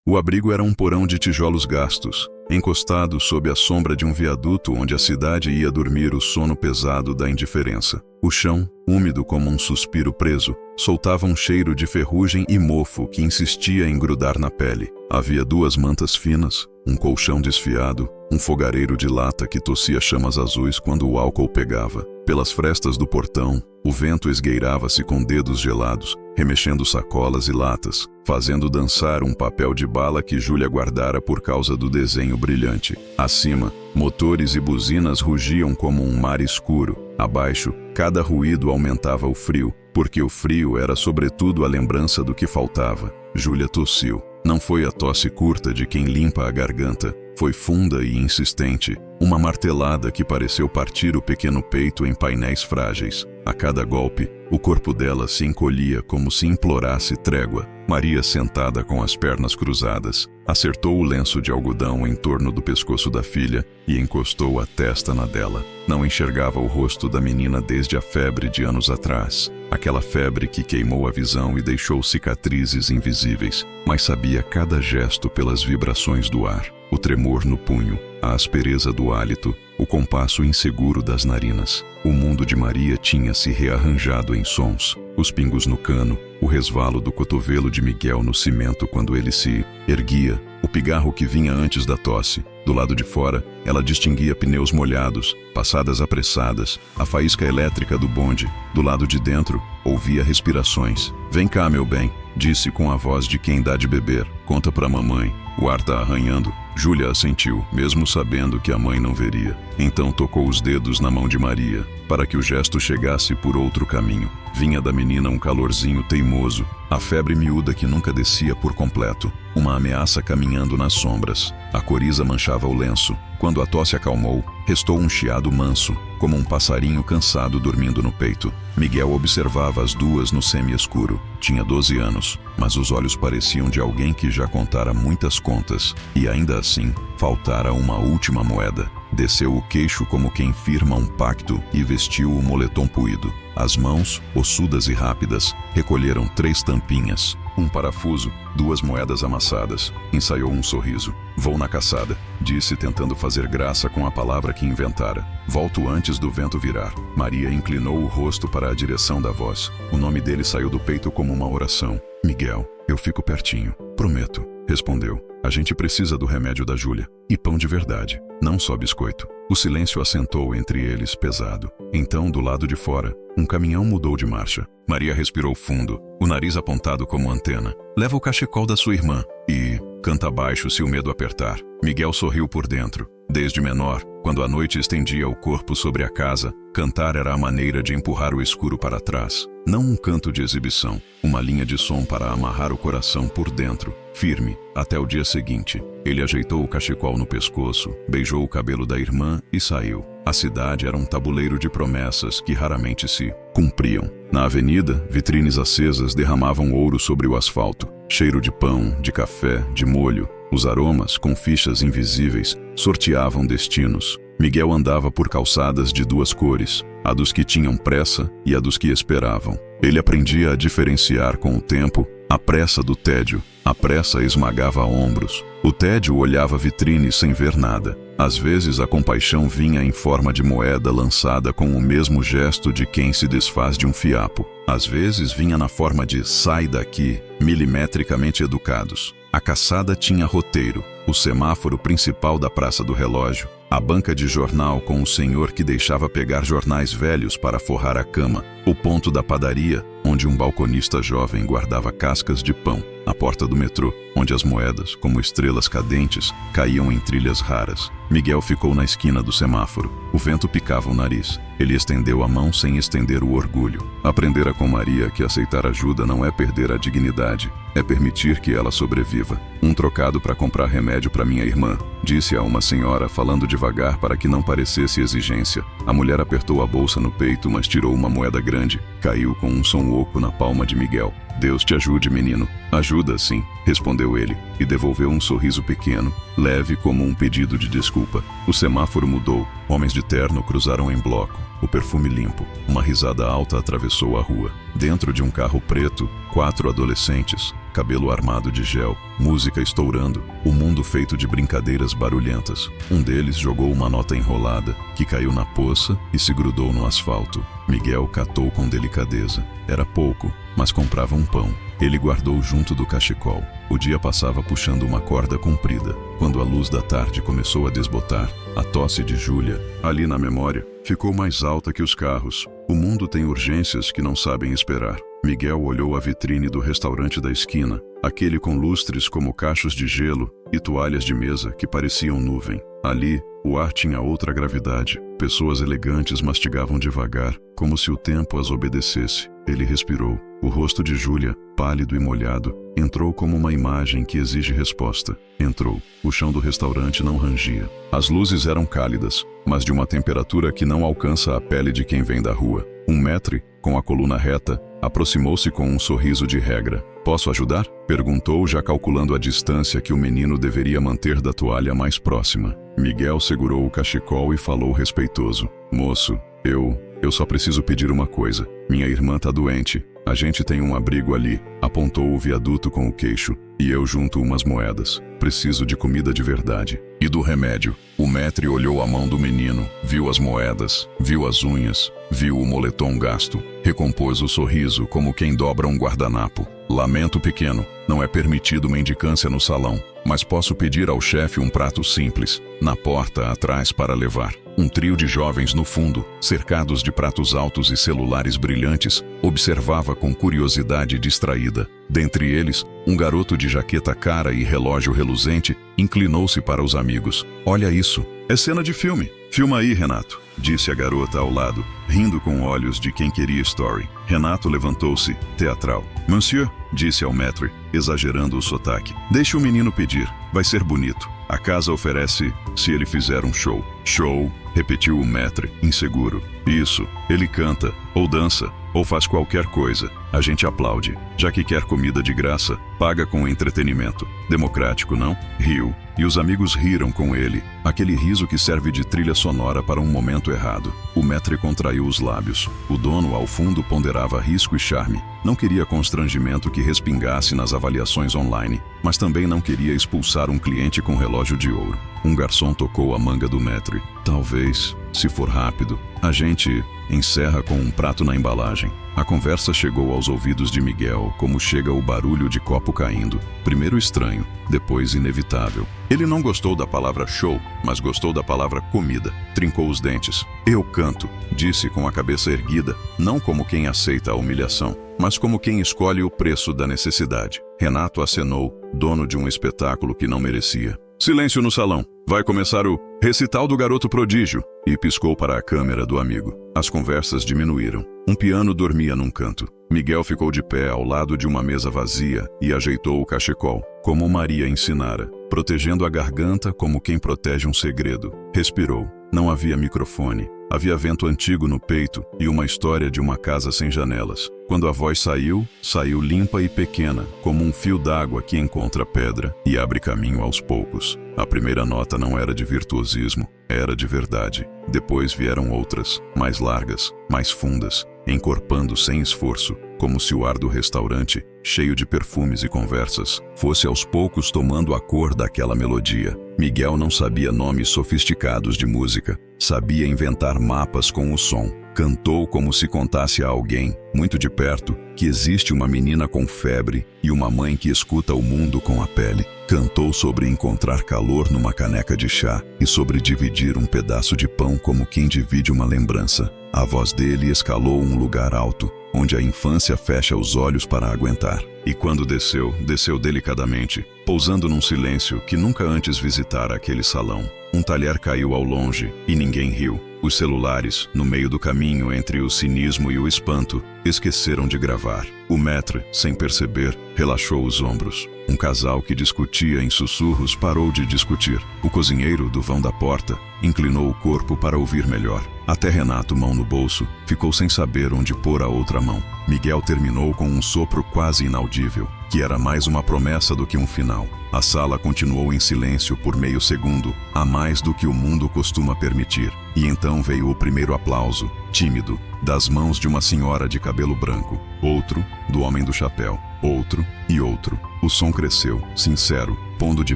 O abrigo era um porão de tijolos gastos, encostado sob a sombra de um viaduto onde a cidade ia dormir o sono pesado da indiferença. O chão, úmido como um suspiro preso, soltava um cheiro de ferrugem e mofo que insistia em grudar na pele. Havia 2 mantas finas, um colchão desfiado, um fogareiro de lata que tossia chamas azuis quando o álcool pegava. Pelas frestas do portão, o vento esgueirava-se com dedos gelados, remexendo sacolas e latas, fazendo dançar um papel de bala que Júlia guardara por causa do desenho brilhante. Acima, motores e buzinas rugiam como um mar escuro. Abaixo, cada ruído aumentava o frio, porque o frio era sobretudo a lembrança do que faltava. Júlia tossiu. Não foi a tosse curta de quem limpa a garganta, foi funda e insistente, uma martelada que pareceu partir o pequeno peito em painéis frágeis. A cada golpe, o corpo dela se encolhia como se implorasse trégua. Maria, sentada com as pernas cruzadas, acertou o lenço de algodão em torno do pescoço da filha e encostou a testa na dela. Não enxergava o rosto da menina desde a febre de anos atrás. Aquela febre que queimou a visão e deixou cicatrizes invisíveis, mas sabia cada gesto pelas vibrações do ar. O tremor no punho, a aspereza do hálito, o compasso inseguro das narinas. O mundo de Maria tinha se rearranjado em sons. Os pingos no cano, o resvalo do cotovelo de Miguel no cimento quando ele se erguia, o pigarro que vinha antes da tosse. Do lado de fora, ela distinguia pneus molhados, passadas apressadas, a faísca elétrica do bonde. Do lado de dentro, ouvia respirações. "Vem cá, meu bem", disse com a voz de quem dá de beber. "Conta pra mamãe. O ar tá arranhando." Júlia assentiu, mesmo sabendo que a mãe não veria. Então tocou os dedos na mão de Maria, para que o gesto chegasse por outro caminho. Vinha da menina um calorzinho teimoso, a febre miúda que nunca descia por completo, uma ameaça caminhando nas sombras. A coriza manchava o lenço. Quando a tosse acalmou, restou um chiado manso, como um passarinho cansado dormindo no peito. Miguel observava as duas no semi-escuro. Tinha 12 anos, mas os olhos pareciam de alguém que já contara muitas contas, e ainda assim, faltara uma última moeda. Desceu o queixo como quem firma um pacto e vestiu o moletom puído. As mãos, ossudas e rápidas, recolheram 3 tampinhas, um parafuso, 2 moedas amassadas. Ensaiou um sorriso. "Vou na caçada", disse tentando fazer graça com a palavra que inventara. "Volto antes do vento virar." Maria inclinou o rosto para a direção da voz. O nome dele saiu do peito como uma oração. "Miguel, eu fico pertinho, prometo", respondeu. "A gente precisa do remédio da Júlia. E pão de verdade, não só biscoito." O silêncio assentou entre eles pesado. Então, do lado de fora, um caminhão mudou de marcha. Maria respirou fundo, o nariz apontado como antena. "Leva o cachecol da sua irmã e canta baixo se o medo apertar." Miguel sorriu por dentro. Desde menor, quando a noite estendia o corpo sobre a casa, cantar era a maneira de empurrar o escuro para trás. Não um canto de exibição, uma linha de som para amarrar o coração por dentro, firme, até o dia seguinte. Ele ajeitou o cachecol no pescoço, beijou o cabelo da irmã e saiu. A cidade era um tabuleiro de promessas que raramente se cumpriam. Na avenida, vitrines acesas derramavam ouro sobre o asfalto. Cheiro de pão, de café, de molho. Os aromas, com fichas invisíveis, sorteavam destinos. Miguel andava por calçadas de 2 cores, a dos que tinham pressa e a dos que esperavam. Ele aprendia a diferenciar com o tempo a pressa do tédio. A pressa esmagava ombros. O tédio olhava vitrines sem ver nada. Às vezes a compaixão vinha em forma de moeda lançada com o mesmo gesto de quem se desfaz de um fiapo. Às vezes vinha na forma de "sai daqui", milimetricamente educados. A caçada tinha roteiro, o semáforo principal da Praça do Relógio, a banca de jornal com o senhor que deixava pegar jornais velhos para forrar a cama, o ponto da padaria, onde um balconista jovem guardava cascas de pão, a porta do metrô, onde as moedas, como estrelas cadentes, caíam em trilhas raras. Miguel ficou na esquina do semáforo. O vento picava o nariz. Ele estendeu a mão sem estender o orgulho. Aprendera com Maria que aceitar ajuda não é perder a dignidade, é permitir que ela sobreviva. "Um trocado para comprar remédio para minha irmã", disse a uma senhora, falando devagar para que não parecesse exigência. A mulher apertou a bolsa no peito, mas tirou uma moeda grande. Caiu com um som oco na palma de Miguel. "Deus te ajude, menino." "Ajuda, sim", respondeu ele, e devolveu um sorriso pequeno, leve como um pedido de desculpa. O semáforo mudou. Homens de terno cruzaram em bloco. O perfume limpo. Uma risada alta atravessou a rua. Dentro de um carro preto, 4 adolescentes. cabelo armado de gel, música estourando, o mundo feito de brincadeiras barulhentas. Um deles jogou uma nota enrolada, que caiu na poça e se grudou no asfalto. Miguel catou com delicadeza. Era pouco, mas comprava um pão. Ele guardou junto do cachecol. O dia passava puxando uma corda comprida. Quando a luz da tarde começou a desbotar, a tosse de Júlia, ali na memória, ficou mais alta que os carros. O mundo tem urgências que não sabem esperar. Miguel olhou a vitrine do restaurante da esquina, aquele com lustres como cachos de gelo e toalhas de mesa que pareciam nuvem. Ali, o ar tinha outra gravidade. Pessoas elegantes mastigavam devagar, como se o tempo as obedecesse. Ele respirou. O rosto de Júlia, pálido e molhado, entrou como uma imagem que exige resposta. Entrou. O chão do restaurante não rangia. As luzes eram cálidas, mas de uma temperatura que não alcança a pele de quem vem da rua. Um maître, com a coluna reta, aproximou-se com um sorriso de regra. "Posso ajudar?" perguntou, já calculando a distância que o menino deveria manter da toalha mais próxima. Miguel segurou o cachecol e falou respeitoso. "Moço, eu só preciso pedir uma coisa. Minha irmã tá doente. A gente tem um abrigo ali." Apontou o viaduto com o queixo. "E eu junto umas moedas. Preciso de comida de verdade. E do remédio." O maître olhou a mão do menino, viu as moedas, viu as unhas, viu o moletom gasto. Recompôs o sorriso como quem dobra um guardanapo. "Lamento, pequeno. Não é permitido mendicância no salão. Mas posso pedir ao chefe um prato simples, na porta atrás para levar." Um trio de jovens no fundo, cercados de pratos altos e celulares brilhantes, observava com curiosidade distraída. Dentre eles, um garoto de jaqueta cara e relógio reluzente inclinou-se para os amigos. "Olha isso, é cena de filme. Filma aí, Renato", disse a garota ao lado, rindo com olhos de quem queria story. Renato levantou-se, teatral. "Monsieur", disse ao maître, exagerando o sotaque. "Deixe o menino pedir, vai ser bonito. A casa oferece se ele fizer um show." "Show?", repetiu o maître, inseguro. "Isso, ele canta, ou dança, ou faz qualquer coisa. A gente aplaude. Já que quer comida de graça, paga com entretenimento. Democrático, não?" Riu, e os amigos riram com ele. Aquele riso que serve de trilha sonora para um momento errado. O maître contraiu os lábios. O dono, ao fundo, ponderava risco e charme. Não queria constrangimento que respingasse nas avaliações online, mas também não queria expulsar um cliente com relógio de ouro. Um garçom tocou a manga do maître. "Talvez, se for rápido, a gente encerra com um prato na embalagem." A conversa chegou aos ouvidos de Miguel como chega o barulho de copo caindo. Primeiro estranho, depois inevitável. Ele não gostou da palavra show, mas gostou da palavra comida. Trincou os dentes. "Eu canto", disse com a cabeça erguida, não como quem aceita a humilhação, mas como quem escolhe o preço da necessidade. Renato acenou, dono de um espetáculo que não merecia. "Silêncio no salão. Vai começar o recital do garoto prodígio", e piscou para a câmera do amigo. As conversas diminuíram. Um piano dormia num canto. Miguel ficou de pé ao lado de uma mesa vazia e ajeitou o cachecol, como Maria ensinara, protegendo a garganta como quem protege um segredo. Respirou. Não havia microfone. Havia vento antigo no peito e uma história de uma casa sem janelas. Quando a voz saiu, saiu limpa e pequena, como um fio d'água que encontra pedra e abre caminho aos poucos. A primeira nota não era de virtuosismo, era de verdade. Depois vieram outras, mais largas, mais fundas, encorpando sem esforço, como se o ar do restaurante, cheio de perfumes e conversas, fosse aos poucos tomando a cor daquela melodia. Miguel não sabia nomes sofisticados de música, sabia inventar mapas com o som. Cantou como se contasse a alguém, muito de perto, que existe uma menina com febre e uma mãe que escuta o mundo com a pele. Cantou sobre encontrar calor numa caneca de chá e sobre dividir um pedaço de pão como quem divide uma lembrança. A voz dele escalou um lugar alto, onde a infância fecha os olhos para aguentar. E quando desceu, desceu delicadamente, pousando num silêncio que nunca antes visitara aquele salão. Um talher caiu ao longe e ninguém riu. Os celulares, no meio do caminho entre o cinismo e o espanto, esqueceram de gravar. O maître, sem perceber, relaxou os ombros. Um casal que discutia em sussurros parou de discutir. O cozinheiro, do vão da porta, inclinou o corpo para ouvir melhor. Até Renato, mão no bolso, ficou sem saber onde pôr a outra mão. Miguel terminou com um sopro quase inaudível. imperdível, que era mais uma promessa do que um final. A sala continuou em silêncio por meio segundo, a mais do que o mundo costuma permitir. E então veio o primeiro aplauso, tímido, das mãos de uma senhora de cabelo branco. Outro, do homem do chapéu. Outro e outro. O som cresceu, sincero, pondo de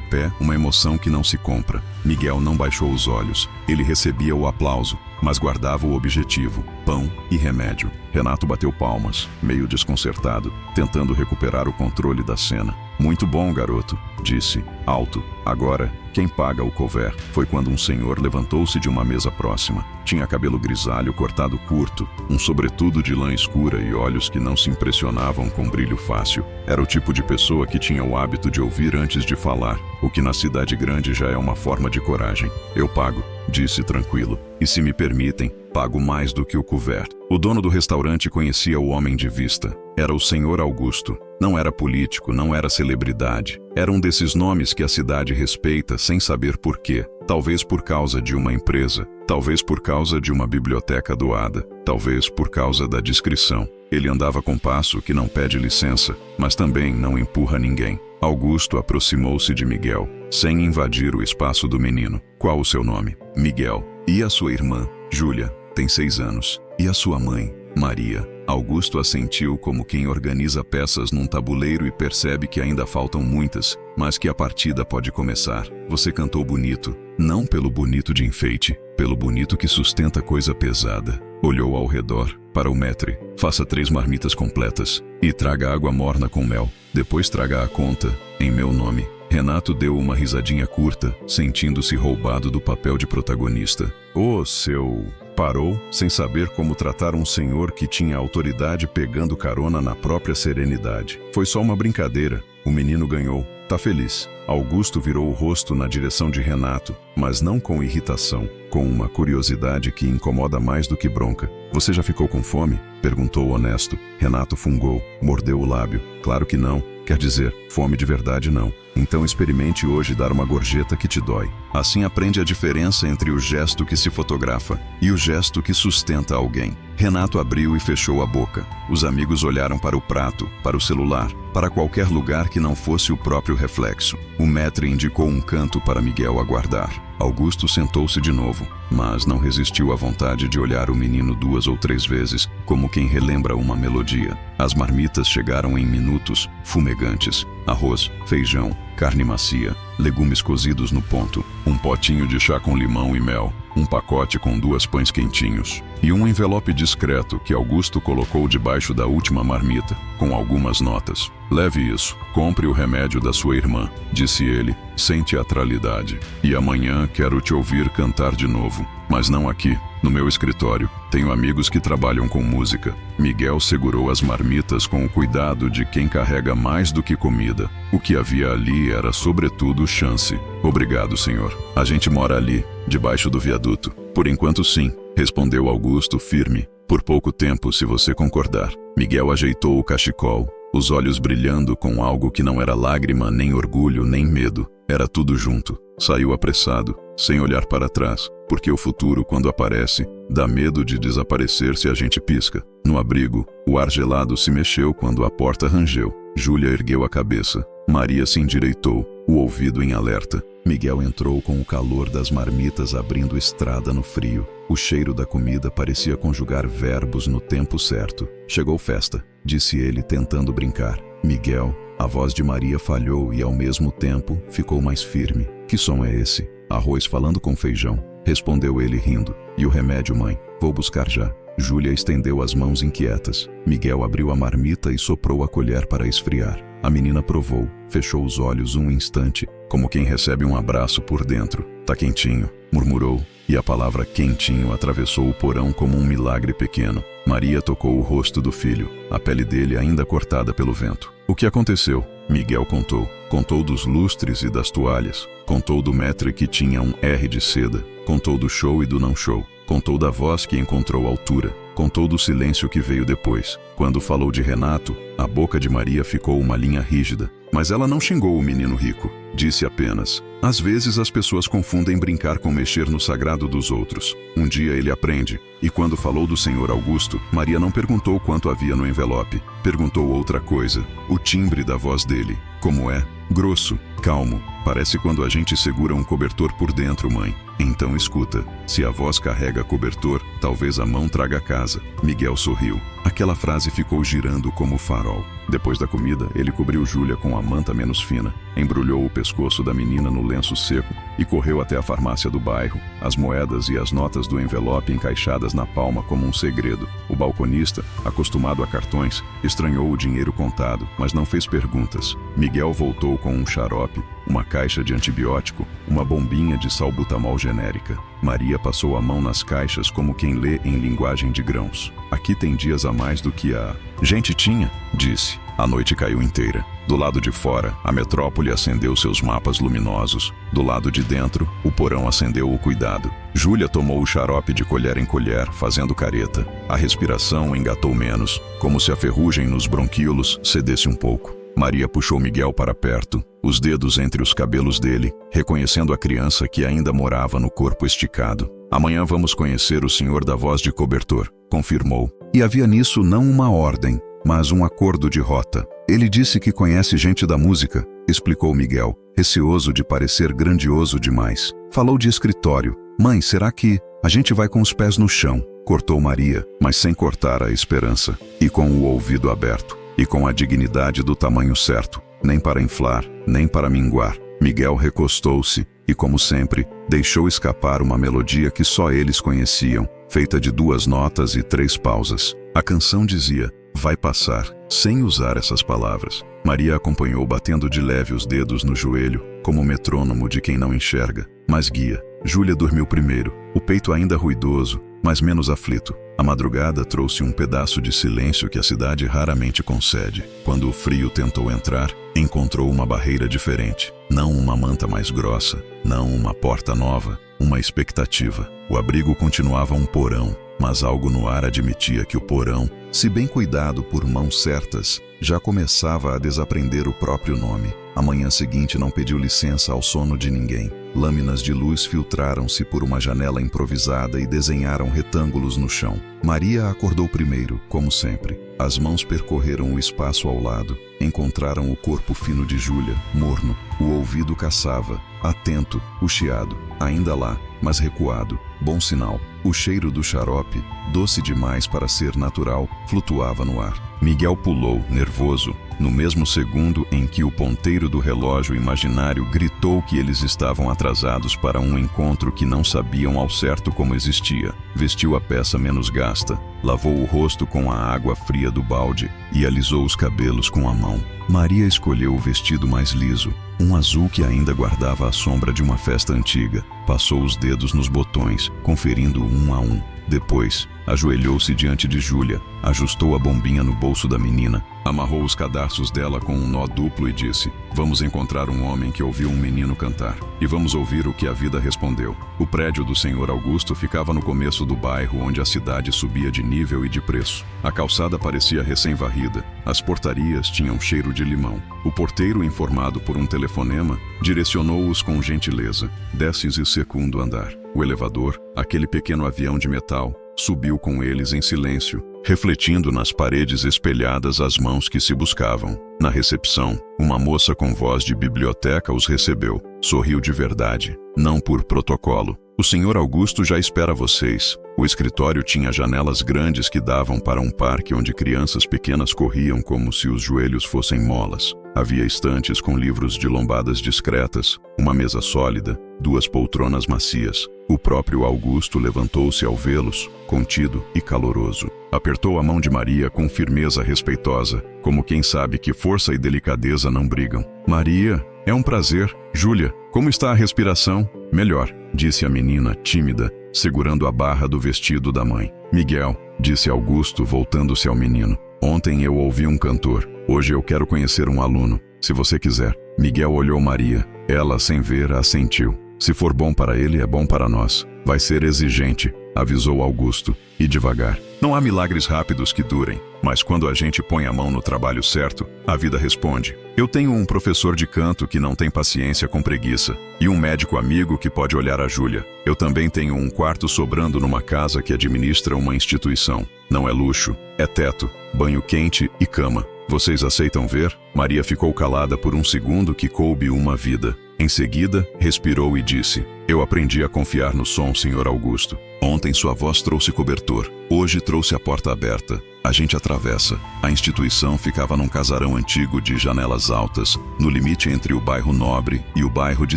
pé uma emoção que não se compra. Miguel não baixou os olhos. Ele recebia o aplauso, mas guardava o objetivo: pão e remédio. Renato bateu palmas, meio desconcertado, tentando recuperar o controle da cena. Muito bom, garoto, disse, alto. Agora, quem paga o couvert? Foi quando um senhor levantou-se de uma mesa próxima. Tinha cabelo grisalho cortado curto, um sobretudo de lã escura e olhos que não se impressionavam com brilho fácil. Era o tipo de pessoa que tinha o hábito de ouvir antes de falar, o que na cidade grande já é uma forma de coragem. Eu pago, disse tranquilo. E se me permitem, pago mais do que o couvert. O dono do restaurante conhecia o homem de vista. Era o senhor Augusto. Não era político, não era celebridade. Era um desses nomes que a cidade respeita sem saber por quê. Talvez por causa de uma empresa, talvez por causa de uma biblioteca doada, talvez por causa da discrição. Ele andava com passo que não pede licença, mas também não empurra ninguém. Augusto aproximou-se de Miguel, sem invadir o espaço do menino. Qual o seu nome? Miguel. E a sua irmã? Júlia, tem 6 anos. E a sua mãe? Maria. Augusto assentiu como quem organiza peças num tabuleiro e percebe que ainda faltam muitas, mas que a partida pode começar. Você cantou bonito, não pelo bonito de enfeite, pelo bonito que sustenta coisa pesada. Olhou ao redor, para o maître. Faça 3 marmitas completas e traga água morna com mel. Depois traga a conta, em meu nome. Renato deu uma risadinha curta, sentindo-se roubado do papel de protagonista. "Ô, seu..." Parou, sem saber como tratar um senhor que tinha autoridade pegando carona na própria serenidade. Foi só uma brincadeira. O menino ganhou. Tá feliz. Augusto virou o rosto na direção de Renato, mas não com irritação, com uma curiosidade que incomoda mais do que bronca. Você já ficou com fome? Perguntou honesto. Renato fungou, mordeu o lábio. Claro que não. Quer dizer, fome de verdade não. Então experimente hoje dar uma gorjeta que te dói. Assim aprende a diferença entre o gesto que se fotografa e o gesto que sustenta alguém. Renato abriu e fechou a boca. Os amigos olharam para o prato, para o celular, para qualquer lugar que não fosse o próprio reflexo. O maître indicou um canto para Miguel aguardar. Augusto sentou-se de novo, mas não resistiu à vontade de olhar o menino 2 ou 3 vezes, como quem relembra uma melodia. As marmitas chegaram em minutos, fumegantes. Arroz, feijão, carne macia, legumes cozidos no ponto, um potinho de chá com limão e mel, um pacote com 2 pães quentinhos e um envelope discreto que Augusto colocou debaixo da última marmita, com algumas notas. Leve isso, compre o remédio da sua irmã, disse ele, sem teatralidade. E amanhã quero te ouvir cantar de novo, mas não aqui, no meu escritório. Tenho amigos que trabalham com música. Miguel segurou as marmitas com o cuidado de quem carrega mais do que comida. O que havia ali era sobretudo chance. Obrigado, senhor. A gente mora ali, debaixo do viaduto. Por enquanto sim, respondeu Augusto firme. Por pouco tempo, se você concordar. Miguel ajeitou o cachecol, os olhos brilhando com algo que não era lágrima, nem orgulho, nem medo. Era tudo junto. Saiu apressado, sem olhar para trás, porque o futuro, quando aparece, dá medo de desaparecer se a gente pisca. No abrigo, o ar gelado se mexeu quando a porta rangeu. Júlia ergueu a cabeça. Maria se endireitou, o ouvido em alerta. Miguel entrou com o calor das marmitas abrindo estrada no frio. O cheiro da comida parecia conjugar verbos no tempo certo. Chegou festa, disse ele tentando brincar. Miguel, a voz de Maria falhou e ao mesmo tempo ficou mais firme. Que som é esse? Arroz falando com feijão, respondeu ele rindo. E o remédio, mãe? Vou buscar já. Júlia estendeu as mãos inquietas. Miguel abriu a marmita e soprou a colher para esfriar. A menina provou, fechou os olhos um instante, como quem recebe um abraço por dentro. Tá quentinho, murmurou, e a palavra quentinho atravessou o porão como um milagre pequeno. Maria tocou o rosto do filho, a pele dele ainda cortada pelo vento. O que aconteceu? Miguel contou. Contou dos lustres e das toalhas. Contou do maître que tinha um R de seda. Contou do show e do não show. Contou da voz que encontrou altura. Contou do silêncio que veio depois. Quando falou de Renato, a boca de Maria ficou uma linha rígida. Mas ela não xingou o menino rico. Disse apenas: às vezes as pessoas confundem brincar com mexer no sagrado dos outros. Um dia ele aprende. E quando falou do senhor Augusto, Maria não perguntou quanto havia no envelope. Perguntou outra coisa: o timbre da voz dele. Como é? Grosso, calmo. Parece quando a gente segura um cobertor por dentro, mãe. Então escuta. Se a voz carrega cobertor, talvez a mão traga casa. Miguel sorriu. Aquela frase ficou girando como farol. Depois da comida, ele cobriu Júlia com a manta menos fina, embrulhou o pescoço da menina no lenço seco e correu até a farmácia do bairro, as moedas e as notas do envelope encaixadas na palma como um segredo. O balconista, acostumado a cartões, estranhou o dinheiro contado, mas não fez perguntas. Miguel voltou com um xarope, uma caixa de antibiótico, uma bombinha de salbutamol genérica. Maria passou a mão nas caixas como quem lê em linguagem de grãos. Aqui tem dias a mais do que a gente tinha, disse. A noite caiu inteira. Do lado de fora, a metrópole acendeu seus mapas luminosos. Do lado de dentro, o porão acendeu o cuidado. Júlia tomou o xarope de colher em colher, fazendo careta. A respiração engatou menos, como se a ferrugem nos bronquíolos cedesse um pouco. Maria puxou Miguel para perto, os dedos entre os cabelos dele, reconhecendo a criança que ainda morava no corpo esticado. Amanhã vamos conhecer o senhor da voz de cobertor, confirmou. E havia nisso não uma ordem, mas um acordo de rota. Ele disse que conhece gente da música, explicou Miguel, receoso de parecer grandioso demais. Falou de escritório. Mãe, será que a gente vai com os pés no chão? Cortou Maria, mas sem cortar a esperança, e com o ouvido aberto. E com a dignidade do tamanho certo, nem para inflar, nem para minguar. Miguel recostou-se e, como sempre, deixou escapar uma melodia que só eles conheciam, feita de 2 notas e 3 pausas. A canção dizia: vai passar, sem usar essas palavras. Maria acompanhou batendo de leve os dedos no joelho, como metrônomo de quem não enxerga, mas guia. Júlia dormiu primeiro, o peito ainda ruidoso, mas menos aflito. A madrugada trouxe um pedaço de silêncio que a cidade raramente concede. Quando o frio tentou entrar, encontrou uma barreira diferente. Não uma manta mais grossa, não uma porta nova, uma expectativa. O abrigo continuava um porão, mas algo no ar admitia que o porão, se bem cuidado por mãos certas, já começava a desaprender o próprio nome. A manhã seguinte não pediu licença ao sono de ninguém. Lâminas de luz filtraram-se por uma janela improvisada e desenharam retângulos no chão. Maria acordou primeiro, como sempre. As mãos percorreram o espaço ao lado. Encontraram o corpo fino de Júlia, morno. O ouvido caçava, atento, o chiado, ainda lá, mas recuado. Bom sinal. O cheiro do xarope, doce demais para ser natural, flutuava no ar. Miguel pulou, nervoso, no mesmo segundo em que o ponteiro do relógio imaginário gritou que eles estavam atrasados para um encontro que não sabiam ao certo como existia. Vestiu a peça menos gasta, lavou o rosto com a água fria do balde e alisou os cabelos com a mão. Maria escolheu o vestido mais liso, um azul que ainda guardava a sombra de uma festa antiga. Passou os dedos nos botões, conferindo um a um. Depois, ajoelhou-se diante de Júlia, ajustou a bombinha no bolso da menina, amarrou os cadarços dela com um nó duplo e disse: vamos encontrar um homem que ouviu um menino cantar, e vamos ouvir o que a vida respondeu. O prédio do senhor Augusto ficava no começo do bairro onde a cidade subia de nível e de preço. A calçada parecia recém-varrida, as portarias tinham cheiro de limão. O porteiro, informado por um telefonema, direcionou-os com gentileza. Desces e segundo andar. O elevador, aquele pequeno avião de metal, subiu com eles em silêncio, refletindo nas paredes espelhadas as mãos que se buscavam. Na recepção, uma moça com voz de biblioteca os recebeu. Sorriu de verdade, não por protocolo. O senhor Augusto já espera vocês. O escritório tinha janelas grandes que davam para um parque onde crianças pequenas corriam como se os joelhos fossem molas. Havia estantes com livros de lombadas discretas, uma mesa sólida, 2 poltronas macias. O próprio Augusto levantou-se ao vê-los, contido e caloroso. Apertou a mão de Maria com firmeza respeitosa, como quem sabe que força e delicadeza não brigam. Maria, é um prazer. Júlia, como está a respiração? Melhor, disse a menina, tímida, segurando a barra do vestido da mãe. Miguel, disse Augusto, voltando-se ao menino. Ontem eu ouvi um cantor. Hoje eu quero conhecer um aluno, se você quiser. Miguel olhou Maria. Ela, sem ver, assentiu. Se for bom para ele, é bom para nós. Vai ser exigente, avisou Augusto. E devagar. Não há milagres rápidos que durem, mas quando a gente põe a mão no trabalho certo, a vida responde. Eu tenho um professor de canto que não tem paciência com preguiça, e um médico amigo que pode olhar a Júlia. Eu também tenho um quarto sobrando numa casa que administra uma instituição. Não é luxo, é teto, banho quente e cama. Vocês aceitam ver? Maria ficou calada por um segundo que coube uma vida. Em seguida, respirou e disse: Eu aprendi a confiar no som, Sr. Augusto. Ontem sua voz trouxe cobertor. Hoje trouxe a porta aberta. A gente atravessa. A instituição ficava num casarão antigo de janelas altas, no limite entre o bairro Nobre e o bairro de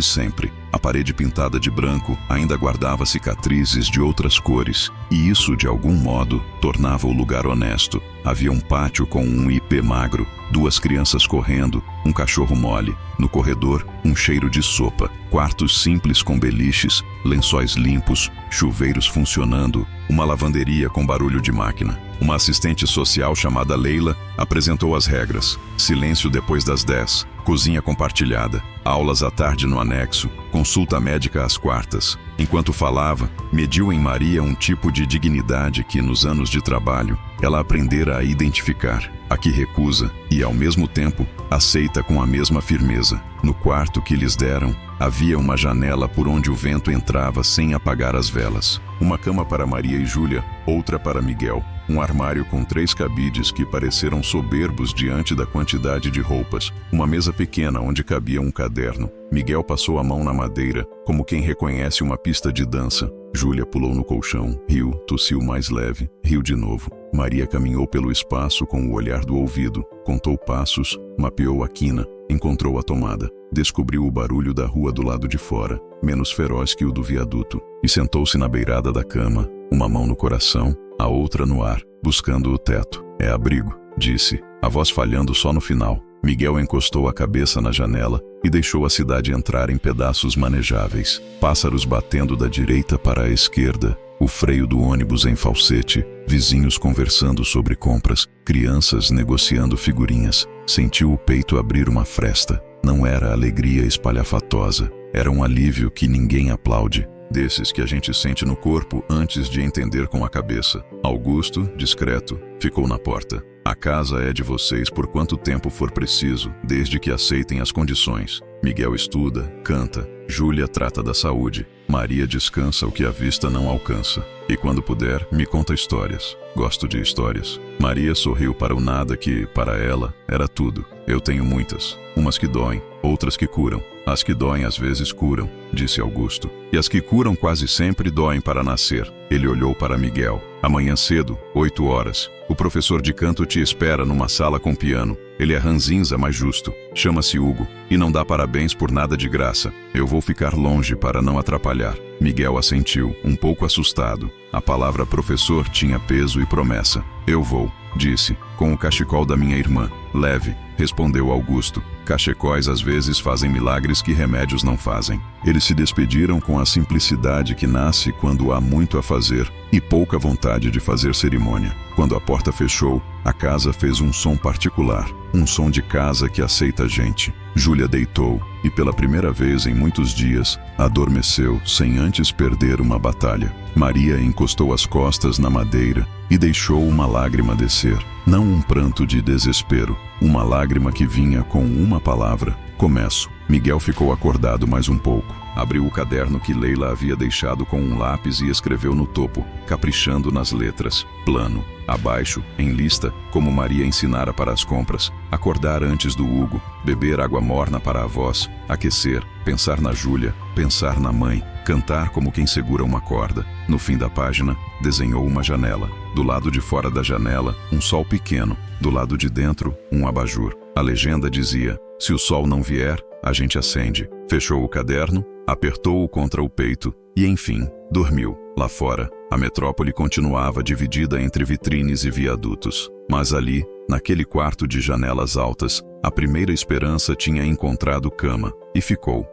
sempre. A parede pintada de branco ainda guardava cicatrizes de outras cores, e isso, de algum modo, tornava o lugar honesto. Havia um pátio com um ipê magro, 2 crianças correndo, um cachorro mole. No corredor, um cheiro de sopa. Quartos simples com beliches, lençóis limpos, chuveiros funcionando, uma lavanderia com barulho de máquina. Uma assistente social chamada Leila apresentou as regras. Silêncio depois das 10, cozinha compartilhada, aulas à tarde no anexo, consulta médica às quartas. Enquanto falava, mediu em Maria um tipo de dignidade que, nos anos de trabalho, ela aprendera a identificar, a que recusa e, ao mesmo tempo, aceita com a mesma firmeza. No quarto que lhes deram, havia uma janela por onde o vento entrava sem apagar as velas. Uma cama para Maria e Júlia, outra para Miguel. Um armário com 3 cabides que pareceram soberbos diante da quantidade de roupas. Uma mesa pequena onde cabia um caderno. Miguel passou a mão na madeira, como quem reconhece uma pista de dança. Júlia pulou no colchão, riu, tossiu mais leve, riu de novo. Maria caminhou pelo espaço com o olhar do ouvido, contou passos, mapeou a quina, encontrou a tomada, descobriu o barulho da rua do lado de fora, menos feroz que o do viaduto, e sentou-se na beirada da cama, uma mão no coração, a outra no ar, buscando o teto. É abrigo, disse, a voz falhando só no final. Miguel encostou a cabeça na janela e deixou a cidade entrar em pedaços manejáveis. Pássaros batendo da direita para a esquerda, o freio do ônibus em falsete, vizinhos conversando sobre compras, crianças negociando figurinhas. Sentiu o peito abrir uma fresta. Não era alegria espalhafatosa, era um alívio que ninguém aplaude. Desses que a gente sente no corpo antes de entender com a cabeça. Augusto, discreto, ficou na porta. A casa é de vocês por quanto tempo for preciso, desde que aceitem as condições. Miguel estuda, canta, Júlia trata da saúde, Maria descansa o que a vista não alcança. E quando puder, me conta histórias. Gosto de histórias. Maria sorriu para o nada que, para ela, era tudo. Eu tenho muitas. Umas que doem, outras que curam. As que doem às vezes curam, disse Augusto. E as que curam quase sempre doem para nascer. Ele olhou para Miguel. Amanhã cedo, 8 horas. O professor de canto te espera numa sala com piano. Ele é ranzinza, mas justo. Chama-se Hugo. E não dá parabéns por nada de graça. Eu vou ficar longe para não atrapalhar. Miguel assentiu, um pouco assustado. A palavra professor tinha peso e promessa. Eu vou, disse, com o cachecol da minha irmã. Leve, respondeu Augusto. Cachecóis às vezes fazem milagres que remédios não fazem. Eles se despediram com a simplicidade que nasce quando há muito a fazer e pouca vontade de fazer cerimônia. Quando a porta fechou, a casa fez um som particular, um som de casa que aceita gente. Júlia deitou e, pela primeira vez em muitos dias, adormeceu sem antes perder uma batalha. Maria encostou as costas na madeira e deixou uma lágrima descer. Não um pranto de desespero, uma lágrima que vinha com uma palavra: começo. Miguel ficou acordado mais um pouco. Abriu o caderno que Leila havia deixado com um lápis e escreveu no topo, caprichando nas letras: plano. Abaixo, em lista, como Maria ensinara para as compras: acordar antes do Hugo, beber água morna para avós, aquecer, pensar na Júlia, pensar na mãe, cantar como quem segura uma corda. No fim da página, desenhou uma janela. Do lado de fora da janela, um sol pequeno. Do lado de dentro, um abajur. A legenda dizia: se o sol não vier, a gente acende. Fechou o caderno, apertou-o contra o peito e, enfim, dormiu. Lá fora, a metrópole continuava dividida entre vitrines e viadutos. Mas ali, naquele quarto de janelas altas, a primeira esperança tinha encontrado cama e ficou.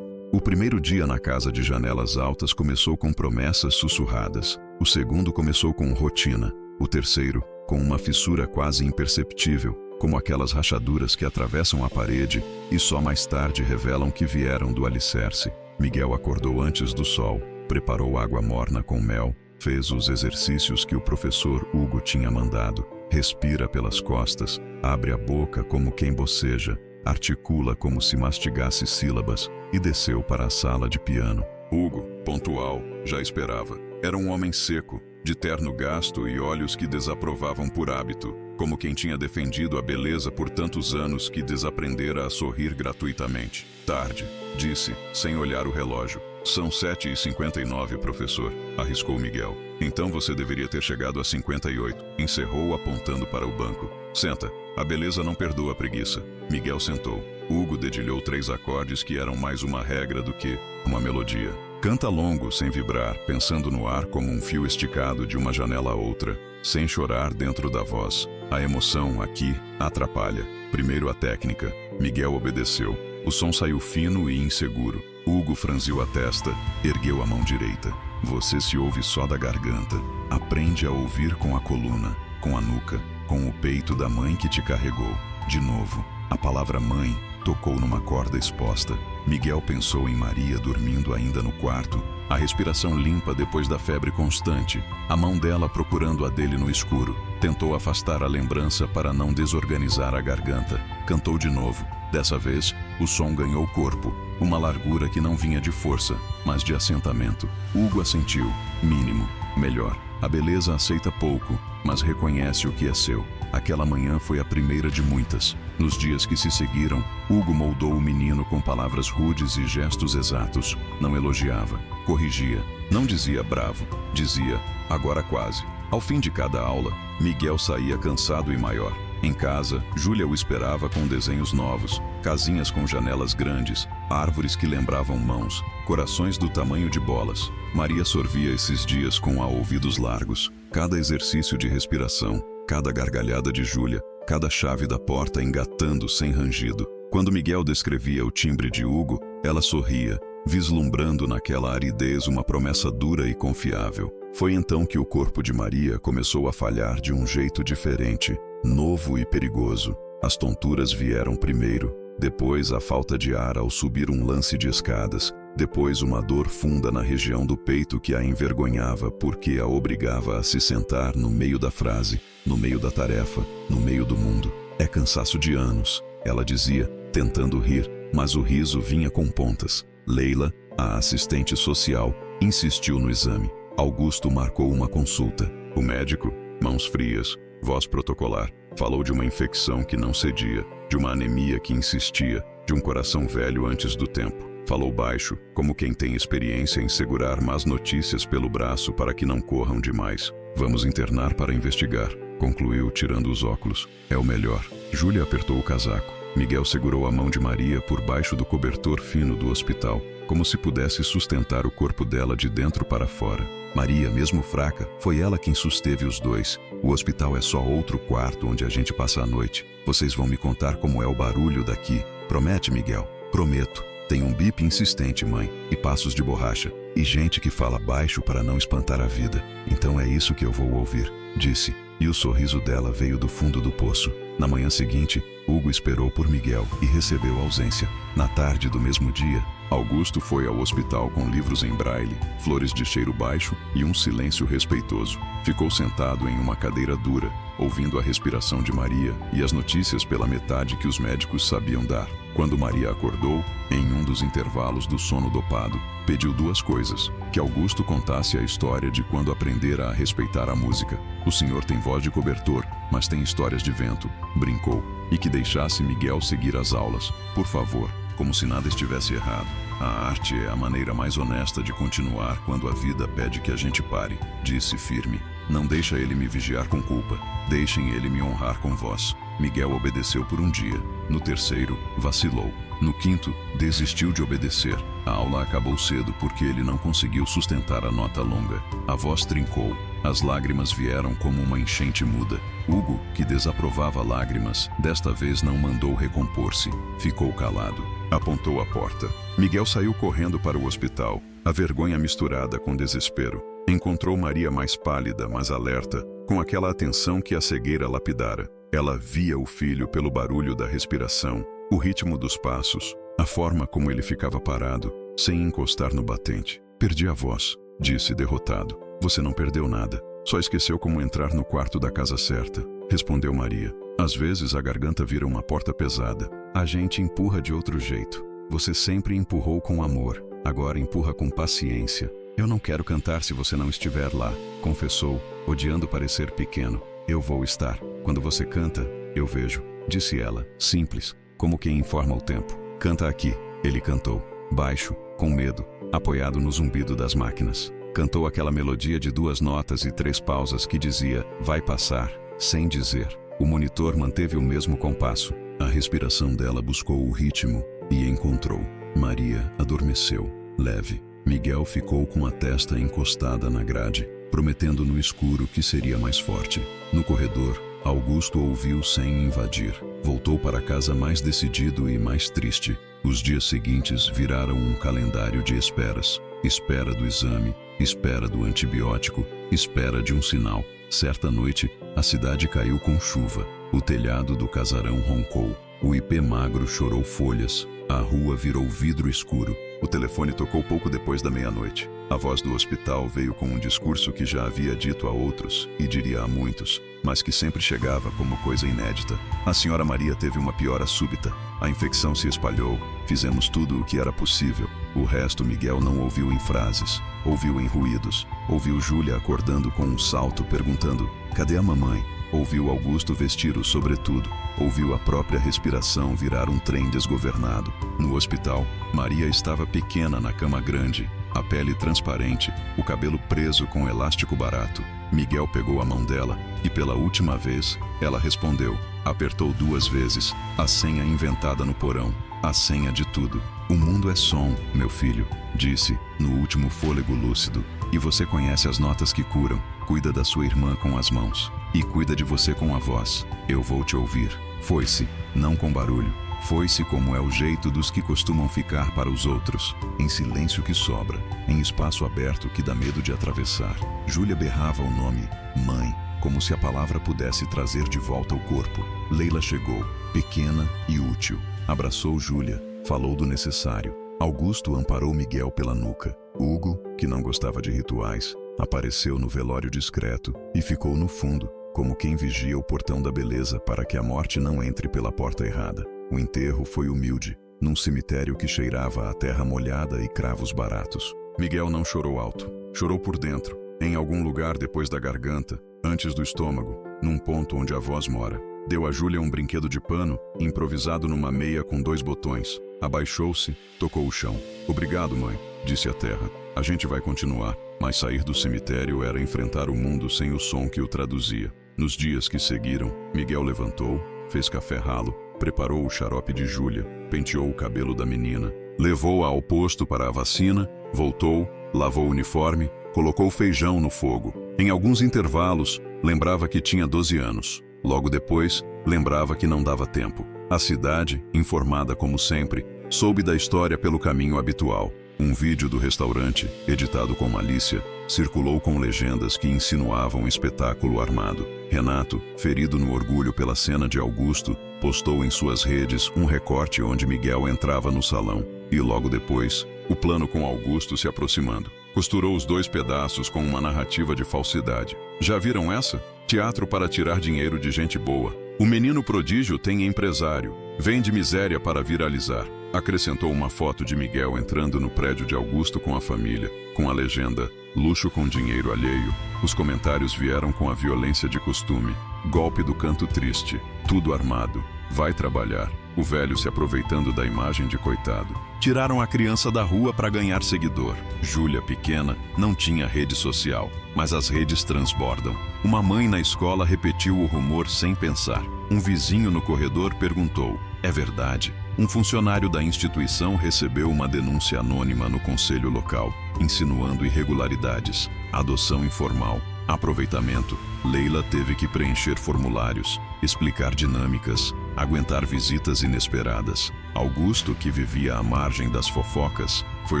O primeiro dia na casa de janelas altas começou com promessas sussurradas. O segundo começou com rotina. O terceiro, com uma fissura quase imperceptível, como aquelas rachaduras que atravessam a parede e só mais tarde revelam que vieram do alicerce. Miguel acordou antes do sol, preparou água morna com mel, Fez os exercícios que o professor Hugo tinha mandado. Respira pelas costas, abre a boca como quem boceja, articula como se mastigasse sílabas e desceu para a sala de piano. Hugo, pontual, já esperava. Era um homem seco, de terno gasto e olhos que desaprovavam por hábito, como quem tinha defendido a beleza por tantos anos que desaprendera a sorrir gratuitamente. Tarde, disse, sem olhar o relógio. São 7h59, professor, arriscou Miguel. Então você deveria ter chegado às 58, encerrou apontando para o banco. Senta, a beleza não perdoa a preguiça. Miguel sentou. Hugo dedilhou 3 acordes que eram mais uma regra do que uma melodia. Canta longo, sem vibrar, pensando no ar como um fio esticado de uma janela a outra, sem chorar dentro da voz. A emoção, aqui, atrapalha. Primeiro a técnica. Miguel obedeceu. O som saiu fino e inseguro. Hugo franziu a testa, ergueu a mão direita. Você se ouve só da garganta. Aprende a ouvir com a coluna, com a nuca, com o peito da mãe que te carregou. De novo, a palavra mãe tocou numa corda exposta. Miguel pensou em Maria dormindo ainda no quarto, a respiração limpa depois da febre constante, a mão dela procurando a dele no escuro. Tentou afastar a lembrança para não desorganizar a garganta. Cantou de novo. Dessa vez, o som ganhou corpo, uma largura que não vinha de força, mas de assentamento. Hugo assentiu. Mínimo. Melhor. A beleza aceita pouco, mas reconhece o que é seu. Aquela manhã foi a primeira de muitas. Nos dias que se seguiram, Hugo moldou o menino com palavras rudes e gestos exatos. Não elogiava, corrigia. Não dizia bravo, dizia agora quase. Ao fim de cada aula, Miguel saía cansado e maior. Em casa, Júlia o esperava com desenhos novos, casinhas com janelas grandes, árvores que lembravam mãos, corações do tamanho de bolas. Maria sorvia esses dias com a ouvidos largos. Cada exercício de respiração, cada gargalhada de Júlia, cada chave da porta engatando sem rangido. Quando Miguel descrevia o timbre de Hugo, ela sorria, vislumbrando naquela aridez uma promessa dura e confiável. Foi então que o corpo de Maria começou a falhar de um jeito diferente, novo e perigoso. As tonturas vieram primeiro, depois a falta de ar ao subir um lance de escadas, depois uma dor funda na região do peito que a envergonhava porque a obrigava a se sentar no meio da frase, no meio da tarefa, no meio do mundo. É cansaço de anos, ela dizia, tentando rir, mas o riso vinha com pontas. Leila, a assistente social, insistiu no exame. Augusto marcou uma consulta. O médico, mãos frias, voz protocolar, falou de uma infecção que não cedia, de uma anemia que insistia, de um coração velho antes do tempo. Falou baixo, como quem tem experiência em segurar más notícias pelo braço para que não corram demais. Vamos internar para investigar, concluiu tirando os óculos. É o melhor. Júlia apertou o casaco. Miguel segurou a mão de Maria por baixo do cobertor fino do hospital, como se pudesse sustentar o corpo dela de dentro para fora. Maria, mesmo fraca, foi ela quem susteve os dois. O hospital é só outro quarto onde a gente passa a noite. Vocês vão me contar como é o barulho daqui. Promete, Miguel? Prometo. Tem um bip insistente, mãe, e passos de borracha, e gente que fala baixo para não espantar a vida. Então é isso que eu vou ouvir, disse, e o sorriso dela veio do fundo do poço. Na manhã seguinte, Hugo esperou por Miguel e recebeu ausência. Na tarde do mesmo dia, Augusto foi ao hospital com livros em braille, flores de cheiro baixo e um silêncio respeitoso. Ficou sentado em uma cadeira dura, ouvindo a respiração de Maria e as notícias pela metade que os médicos sabiam dar. Quando Maria acordou, em um dos intervalos do sono dopado, pediu 2 coisas: que Augusto contasse a história de quando aprendera a respeitar a música. O senhor tem voz de cobertor, mas tem histórias de vento, brincou, e que deixasse Miguel seguir as aulas, por favor, como se nada estivesse errado. A arte é a maneira mais honesta de continuar quando a vida pede que a gente pare, disse firme. Não deixa ele me vigiar com culpa, deixem ele me honrar com voz. Miguel obedeceu por um dia. No terceiro, vacilou. No quinto, desistiu de obedecer. A aula acabou cedo porque ele não conseguiu sustentar a nota longa. A voz trincou. As lágrimas vieram como uma enchente muda. Hugo, que desaprovava lágrimas, desta vez não mandou recompor-se. Ficou calado. Apontou a porta. Miguel saiu correndo para o hospital, a vergonha misturada com desespero. Encontrou Maria mais pálida, mas alerta, com aquela atenção que a cegueira lapidara. Ela via o filho pelo barulho da respiração, o ritmo dos passos, a forma como ele ficava parado, sem encostar no batente. Perdi a voz, disse derrotado. Você não perdeu nada. Só esqueceu como entrar no quarto da casa certa, respondeu Maria. Às vezes a garganta vira uma porta pesada. A gente empurra de outro jeito. Você sempre empurrou com amor. Agora empurra com paciência. Eu não quero cantar se você não estiver lá, confessou, odiando parecer pequeno. Eu vou estar. Quando você canta, eu vejo, disse ela, simples, como quem informa o tempo. Canta aqui. Ele cantou, baixo, com medo, apoiado no zumbido das máquinas. Cantou aquela melodia de 2 notas e 3 pausas que dizia, vai passar, sem dizer. O monitor manteve o mesmo compasso. A respiração dela buscou o ritmo e encontrou. Maria adormeceu, leve. Miguel ficou com a testa encostada na grade, prometendo no escuro que seria mais forte. No corredor, Augusto ouviu sem invadir. Voltou para casa mais decidido e mais triste. Os dias seguintes viraram um calendário de esperas. Espera do exame, espera do antibiótico, espera de um sinal. Certa noite, a cidade caiu com chuva. O telhado do casarão roncou. O ipê magro chorou folhas. A rua virou vidro escuro. O telefone tocou pouco depois da meia-noite. A voz do hospital veio com um discurso que já havia dito a outros, e diria a muitos, mas que sempre chegava como coisa inédita. A senhora Maria teve uma piora súbita. A infecção se espalhou. Fizemos tudo o que era possível. O resto Miguel não ouviu em frases. Ouviu em ruídos. Ouviu Júlia acordando com um salto, perguntando, cadê a mamãe? Ouviu Augusto vestir o sobretudo. Ouviu a própria respiração virar um trem desgovernado. No hospital, Maria estava pequena na cama grande, a pele transparente, o cabelo preso com elástico barato. Miguel pegou a mão dela e pela última vez, ela respondeu. Apertou 2 vezes, a senha inventada no porão, a senha de tudo. O mundo é som, meu filho, disse, no último fôlego lúcido. E você conhece as notas que curam. Cuida da sua irmã com as mãos. E cuida de você com a voz. Eu vou te ouvir. Foi-se, não com barulho. Foi-se como é o jeito dos que costumam ficar para os outros. Em silêncio que sobra. Em espaço aberto que dá medo de atravessar. Júlia berrava o nome, mãe, como se a palavra pudesse trazer de volta o corpo. Leila chegou, pequena e útil. Abraçou Júlia, falou do necessário. Augusto amparou Miguel pela nuca. Hugo, que não gostava de rituais, apareceu no velório discreto e ficou no fundo, como quem vigia o portão da beleza para que a morte não entre pela porta errada. O enterro foi humilde, num cemitério que cheirava a terra molhada e cravos baratos. Miguel não chorou alto, chorou por dentro, em algum lugar depois da garganta, antes do estômago, num ponto onde a voz mora. Deu a Júlia um brinquedo de pano, improvisado numa meia com 2 botões. Abaixou-se, tocou o chão. Obrigado, mãe, disse a terra. A gente vai continuar, mas sair do cemitério era enfrentar o mundo sem o som que o traduzia. Nos dias que seguiram, Miguel levantou, fez café ralo, preparou o xarope de Júlia, penteou o cabelo da menina, levou-a ao posto para a vacina, voltou, lavou o uniforme, colocou feijão no fogo. Em alguns intervalos, lembrava que tinha 12 anos. Logo depois, lembrava que não dava tempo. A cidade, informada como sempre, soube da história pelo caminho habitual. Um vídeo do restaurante, editado com malícia, circulou com legendas que insinuavam um espetáculo armado. Renato, ferido no orgulho pela cena de Augusto, postou em suas redes um recorte onde Miguel entrava no salão. E logo depois, o plano com Augusto se aproximando. Costurou os 2 pedaços com uma narrativa de falsidade. Já viram essa? Teatro para tirar dinheiro de gente boa. O menino prodígio tem empresário. Vende miséria para viralizar. Acrescentou uma foto de Miguel entrando no prédio de Augusto com a família, com a legenda, luxo com dinheiro alheio. Os comentários vieram com a violência de costume. Golpe do canto triste. Tudo armado. Vai trabalhar. O velho se aproveitando da imagem de coitado. Tiraram a criança da rua para ganhar seguidor. Júlia, pequena, não tinha rede social, mas as redes transbordam. Uma mãe na escola repetiu o rumor sem pensar. Um vizinho no corredor perguntou, é verdade? Um funcionário da instituição recebeu uma denúncia anônima no conselho local, insinuando irregularidades, adoção informal, aproveitamento. Leila teve que preencher formulários, explicar dinâmicas, aguentar visitas inesperadas. Augusto, que vivia à margem das fofocas, foi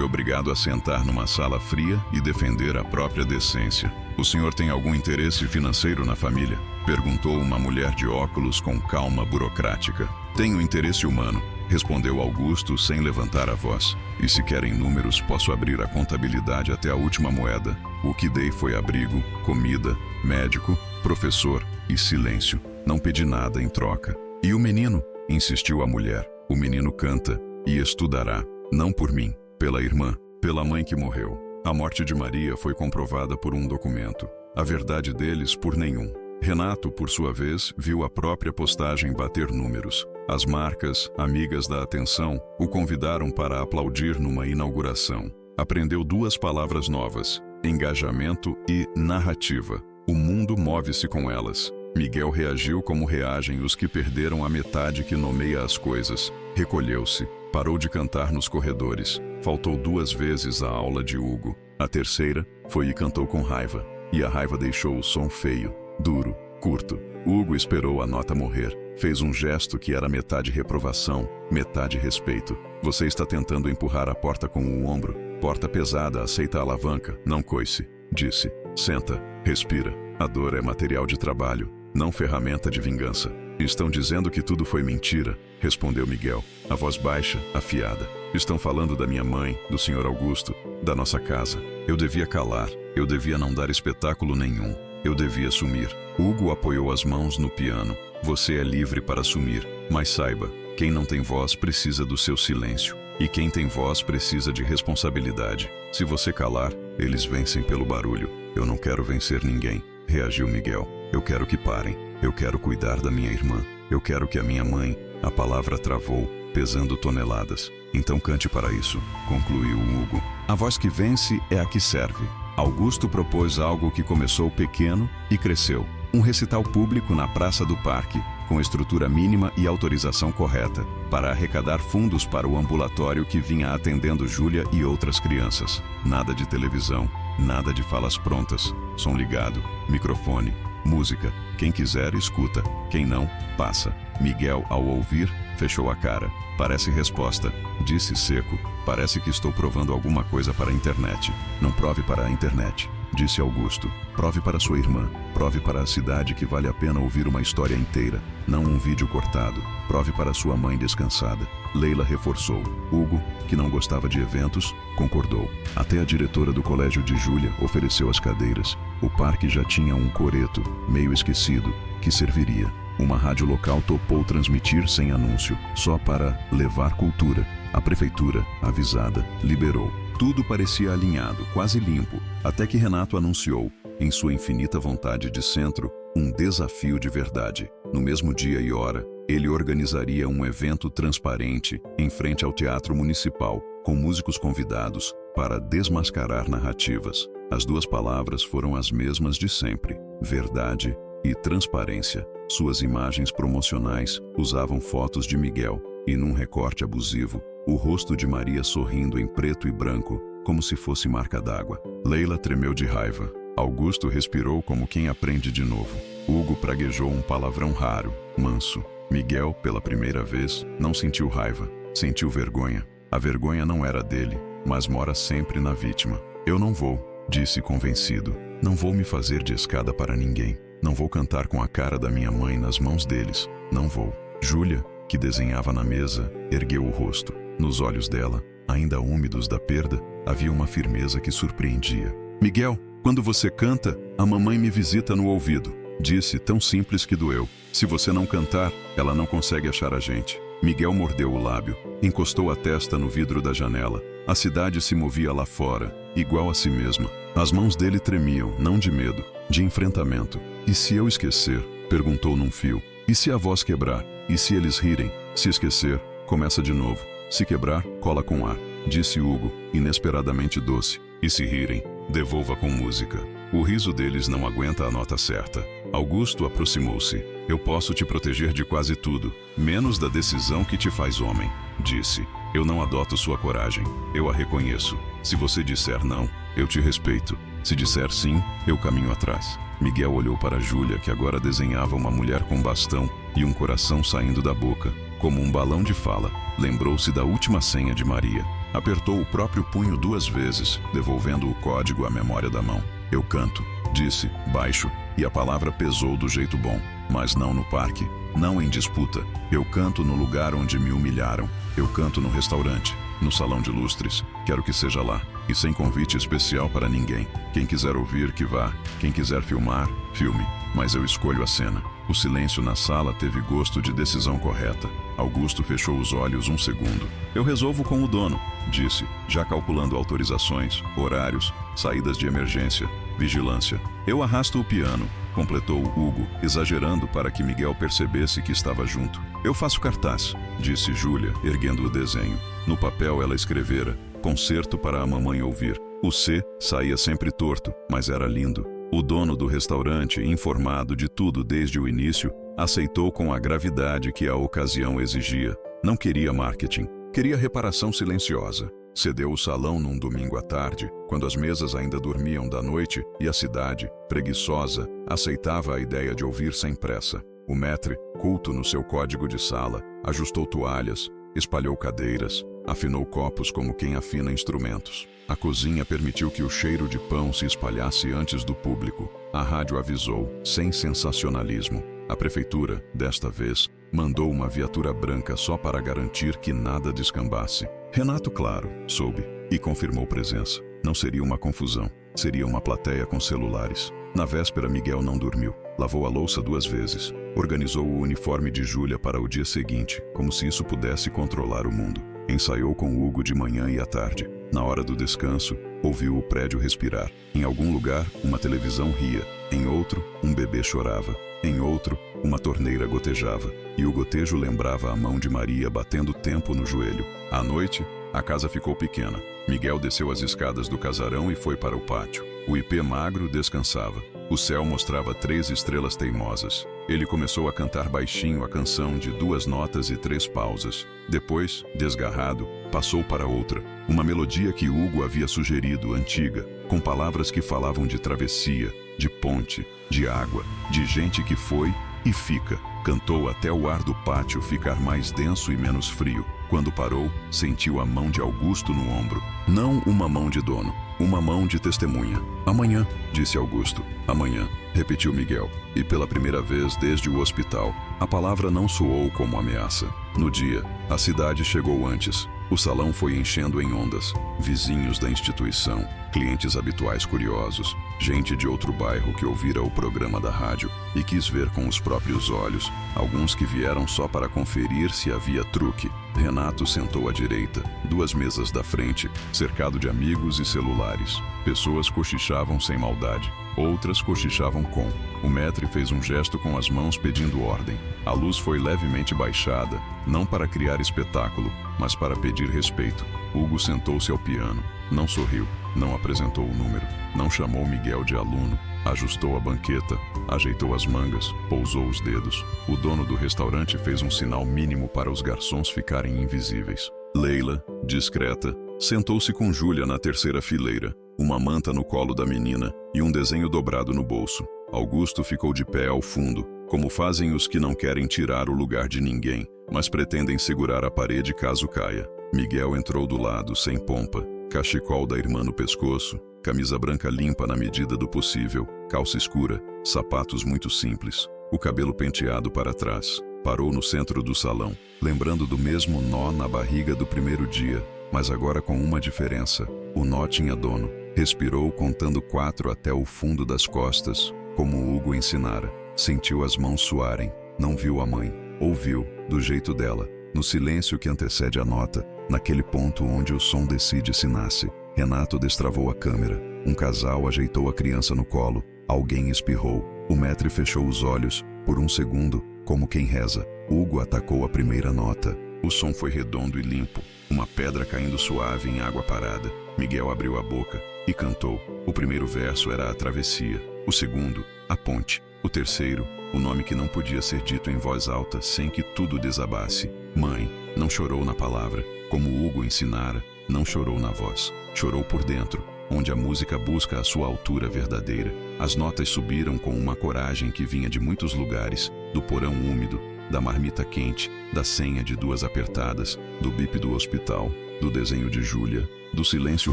obrigado a sentar numa sala fria e defender a própria decência. O senhor tem algum interesse financeiro na família? Perguntou uma mulher de óculos com calma burocrática. Tenho interesse humano. respondeu Augusto sem levantar a voz. E se querem números, posso abrir a contabilidade até a última moeda. O que dei foi abrigo, comida, médico, professor e silêncio. Não pedi nada em troca. E o menino? Insistiu a mulher. O menino canta e estudará, não por mim, pela irmã, pela mãe que morreu. A morte de Maria foi comprovada por um documento. A verdade deles por nenhum. Renato, por sua vez, viu a própria postagem bater números. As marcas, amigas da atenção, o convidaram para aplaudir numa inauguração. Aprendeu 2 palavras novas: engajamento e narrativa. O mundo move-se com elas. Miguel reagiu como reagem os que perderam a metade que nomeia as coisas. Recolheu-se, parou de cantar nos corredores. Faltou 2 vezes a aula de Hugo. A terceira foi e cantou com raiva. E a raiva deixou o som feio, duro, curto. Hugo esperou a nota morrer. Fez um gesto que era metade reprovação, metade respeito. Você está tentando empurrar a porta com o ombro. Porta pesada, aceita a alavanca, não coice. Disse. Senta, respira. A dor é material de trabalho, não ferramenta de vingança. Estão dizendo que tudo foi mentira, respondeu Miguel, a voz baixa, afiada. Estão falando da minha mãe, do Sr. Augusto, da nossa casa. Eu devia calar, eu devia não dar espetáculo nenhum. Eu devia sumir. Hugo apoiou as mãos no piano. Você é livre para sumir, mas saiba, quem não tem voz precisa do seu silêncio. E quem tem voz precisa de responsabilidade. Se você calar, eles vencem pelo barulho. Eu não quero vencer ninguém, reagiu Miguel. Eu quero que parem. Eu quero cuidar da minha irmã. Eu quero que a minha mãe... A palavra travou, pesando toneladas. Então cante para isso, concluiu Hugo. A voz que vence é a que serve. Augusto propôs algo que começou pequeno e cresceu. Um recital público na Praça do Parque, com estrutura mínima e autorização correta, para arrecadar fundos para o ambulatório que vinha atendendo Júlia e outras crianças. Nada de televisão, nada de falas prontas. Som ligado, microfone, música. Quem quiser, escuta. Quem não, passa. Miguel, ao ouvir, fechou a cara. Parece resposta. Disse seco. Parece que estou provando alguma coisa para a internet. Não prove para a internet, disse Augusto. Prove para sua irmã. Prove para a cidade que vale a pena ouvir uma história inteira, não um vídeo cortado. Prove para sua mãe descansada. Leila reforçou. Hugo, que não gostava de eventos, concordou. Até a diretora do colégio de Júlia ofereceu as cadeiras. O parque já tinha um coreto, meio esquecido, que serviria. Uma rádio local topou transmitir sem anúncio, só para levar cultura. A prefeitura, avisada, liberou. Tudo parecia alinhado, quase limpo, até que Renato anunciou, em sua infinita vontade de centro, um desafio de verdade. No mesmo dia e hora, ele organizaria um evento transparente em frente ao Teatro Municipal, com músicos convidados, para desmascarar narrativas. As 2 palavras foram as mesmas de sempre: verdade e transparência. Suas imagens promocionais usavam fotos de Miguel e, num recorte abusivo, o rosto de Maria sorrindo em preto e branco, como se fosse marca d'água. Leila tremeu de raiva. Augusto respirou como quem aprende de novo. Hugo praguejou um palavrão raro, manso. Miguel, pela primeira vez, não sentiu raiva, sentiu vergonha. A vergonha não era dele, mas mora sempre na vítima. Eu não vou, disse convencido. Não vou me fazer de escada para ninguém. Não vou cantar com a cara da minha mãe nas mãos deles. Não vou. Júlia, que desenhava na mesa, ergueu o rosto. Nos olhos dela, ainda úmidos da perda, havia uma firmeza que surpreendia. Miguel, quando você canta, a mamãe me visita no ouvido. Disse, tão simples que doeu. Se você não cantar, ela não consegue achar a gente. Miguel mordeu o lábio, encostou a testa no vidro da janela. A cidade se movia lá fora, igual a si mesma. As mãos dele tremiam, não de medo, de enfrentamento. E se eu esquecer? Perguntou num fio. E se a voz quebrar? E se eles rirem? Se esquecer, começa de novo. Se quebrar, cola com ar, disse Hugo, inesperadamente doce. E se rirem, devolva com música. O riso deles não aguenta a nota certa. Augusto aproximou-se. Eu posso te proteger de quase tudo, menos da decisão que te faz homem, disse. Eu não adoto sua coragem, eu a reconheço. Se você disser não, eu te respeito. Se disser sim, eu caminho atrás. Miguel olhou para Júlia, que agora desenhava uma mulher com bastão e um coração saindo da boca, como um balão de fala. Lembrou-se da última senha de Maria. Apertou o próprio punho 2 vezes, devolvendo o código à memória da mão. Eu canto, disse, baixo, e a palavra pesou do jeito bom, mas não no parque. não em disputa. Eu canto no lugar onde me humilharam. Eu canto no restaurante, no salão de lustres. Quero que seja lá, e sem convite especial para ninguém. Quem quiser ouvir, que vá. Quem quiser filmar, filme. Mas eu escolho a cena. O silêncio na sala teve gosto de decisão correta. Augusto fechou os olhos um segundo. Eu resolvo com o dono, disse, já calculando autorizações, horários, saídas de emergência, vigilância. Eu arrasto o piano, completou Hugo, exagerando para que Miguel percebesse que estava junto. Eu faço cartaz, disse Júlia, erguendo o desenho. No papel ela escrevera, concerto para a mamãe ouvir. O C saía sempre torto, mas era lindo. O dono do restaurante, informado de tudo desde o início, aceitou com a gravidade que a ocasião exigia. Não queria marketing, queria reparação silenciosa. Cedeu o salão num domingo à tarde, quando as mesas ainda dormiam da noite e a cidade, preguiçosa, aceitava a ideia de ouvir sem pressa. O maître, culto no seu código de sala, ajustou toalhas, espalhou cadeiras, afinou copos como quem afina instrumentos. A cozinha permitiu que o cheiro de pão se espalhasse antes do público. A rádio avisou, sem sensacionalismo. A prefeitura, desta vez, mandou uma viatura branca só para garantir que nada descambasse. Renato, claro, soube e confirmou presença. Não seria uma confusão, seria uma plateia com celulares. Na véspera, Miguel não dormiu. Lavou a louça 2 vezes. Organizou o uniforme de Júlia para o dia seguinte, como se isso pudesse controlar o mundo. Ensaiou com Hugo de manhã e à tarde. Na hora do descanso, ouviu o prédio respirar. Em algum lugar, uma televisão ria. Em outro, um bebê chorava. Em outro, uma torneira gotejava. E o gotejo lembrava a mão de Maria batendo tempo no joelho. À noite, a casa ficou pequena. Miguel desceu as escadas do casarão e foi para o pátio. O ipê magro descansava. O céu mostrava 3 estrelas teimosas. Ele começou a cantar baixinho a canção de 2 notas e 3 pausas. Depois, desgarrado, passou para outra. Uma melodia que Hugo havia sugerido, antiga, com palavras que falavam de travessia, de ponte, de água, de gente que foi e fica. Cantou até o ar do pátio ficar mais denso e menos frio. Quando parou, sentiu a mão de Augusto no ombro. Não uma mão de dono, uma mão de testemunha. Amanhã, disse Augusto. Amanhã, repetiu Miguel. E pela primeira vez desde o hospital, a palavra não soou como ameaça. No dia, a cidade chegou antes. O salão foi enchendo em ondas. Vizinhos da instituição, clientes habituais curiosos, gente de outro bairro que ouvira o programa da rádio e quis ver com os próprios olhos, alguns que vieram só para conferir se havia truque. Renato sentou à direita, 2 mesas da frente, cercado de amigos e celulares. Pessoas cochichavam sem maldade, outras cochichavam com. O maître fez um gesto com as mãos pedindo ordem. A luz foi levemente baixada, não para criar espetáculo, mas para pedir respeito. Hugo sentou-se ao piano, não sorriu, não apresentou o número, não chamou Miguel de aluno, ajustou a banqueta, ajeitou as mangas, pousou os dedos. O dono do restaurante fez um sinal mínimo para os garçons ficarem invisíveis. Leila, discreta, sentou-se com Júlia na 3ª fileira, uma manta no colo da menina e um desenho dobrado no bolso. Augusto ficou de pé ao fundo, como fazem os que não querem tirar o lugar de ninguém, mas pretendem segurar a parede caso caia. Miguel entrou do lado, sem pompa, cachecol da irmã no pescoço, camisa branca limpa na medida do possível, calça escura, sapatos muito simples, o cabelo penteado para trás. Parou no centro do salão, lembrando do mesmo nó na barriga do primeiro dia, mas agora com uma diferença. O nó tinha dono. Respirou contando 4 até o fundo das costas, como o Hugo ensinara. Sentiu as mãos suarem. Não viu a mãe. Ouviu, do jeito dela, no silêncio que antecede a nota, naquele ponto onde o som decide se nasce. Renato destravou a câmera. Um casal ajeitou a criança no colo. Alguém espirrou. O maître fechou os olhos, por um segundo, como quem reza. Hugo atacou a primeira nota. O som foi redondo e limpo, uma pedra caindo suave em água parada. Miguel abriu a boca e cantou. O primeiro verso era a travessia, o segundo, a ponte. O terceiro, o nome que não podia ser dito em voz alta sem que tudo desabasse. Mãe, não chorou na palavra, como Hugo ensinara, não chorou na voz. Chorou por dentro, onde a música busca a sua altura verdadeira. As notas subiram com uma coragem que vinha de muitos lugares, do porão úmido, da marmita quente, da senha de 2 apertadas, do bip do hospital, do desenho de Júlia, Do silêncio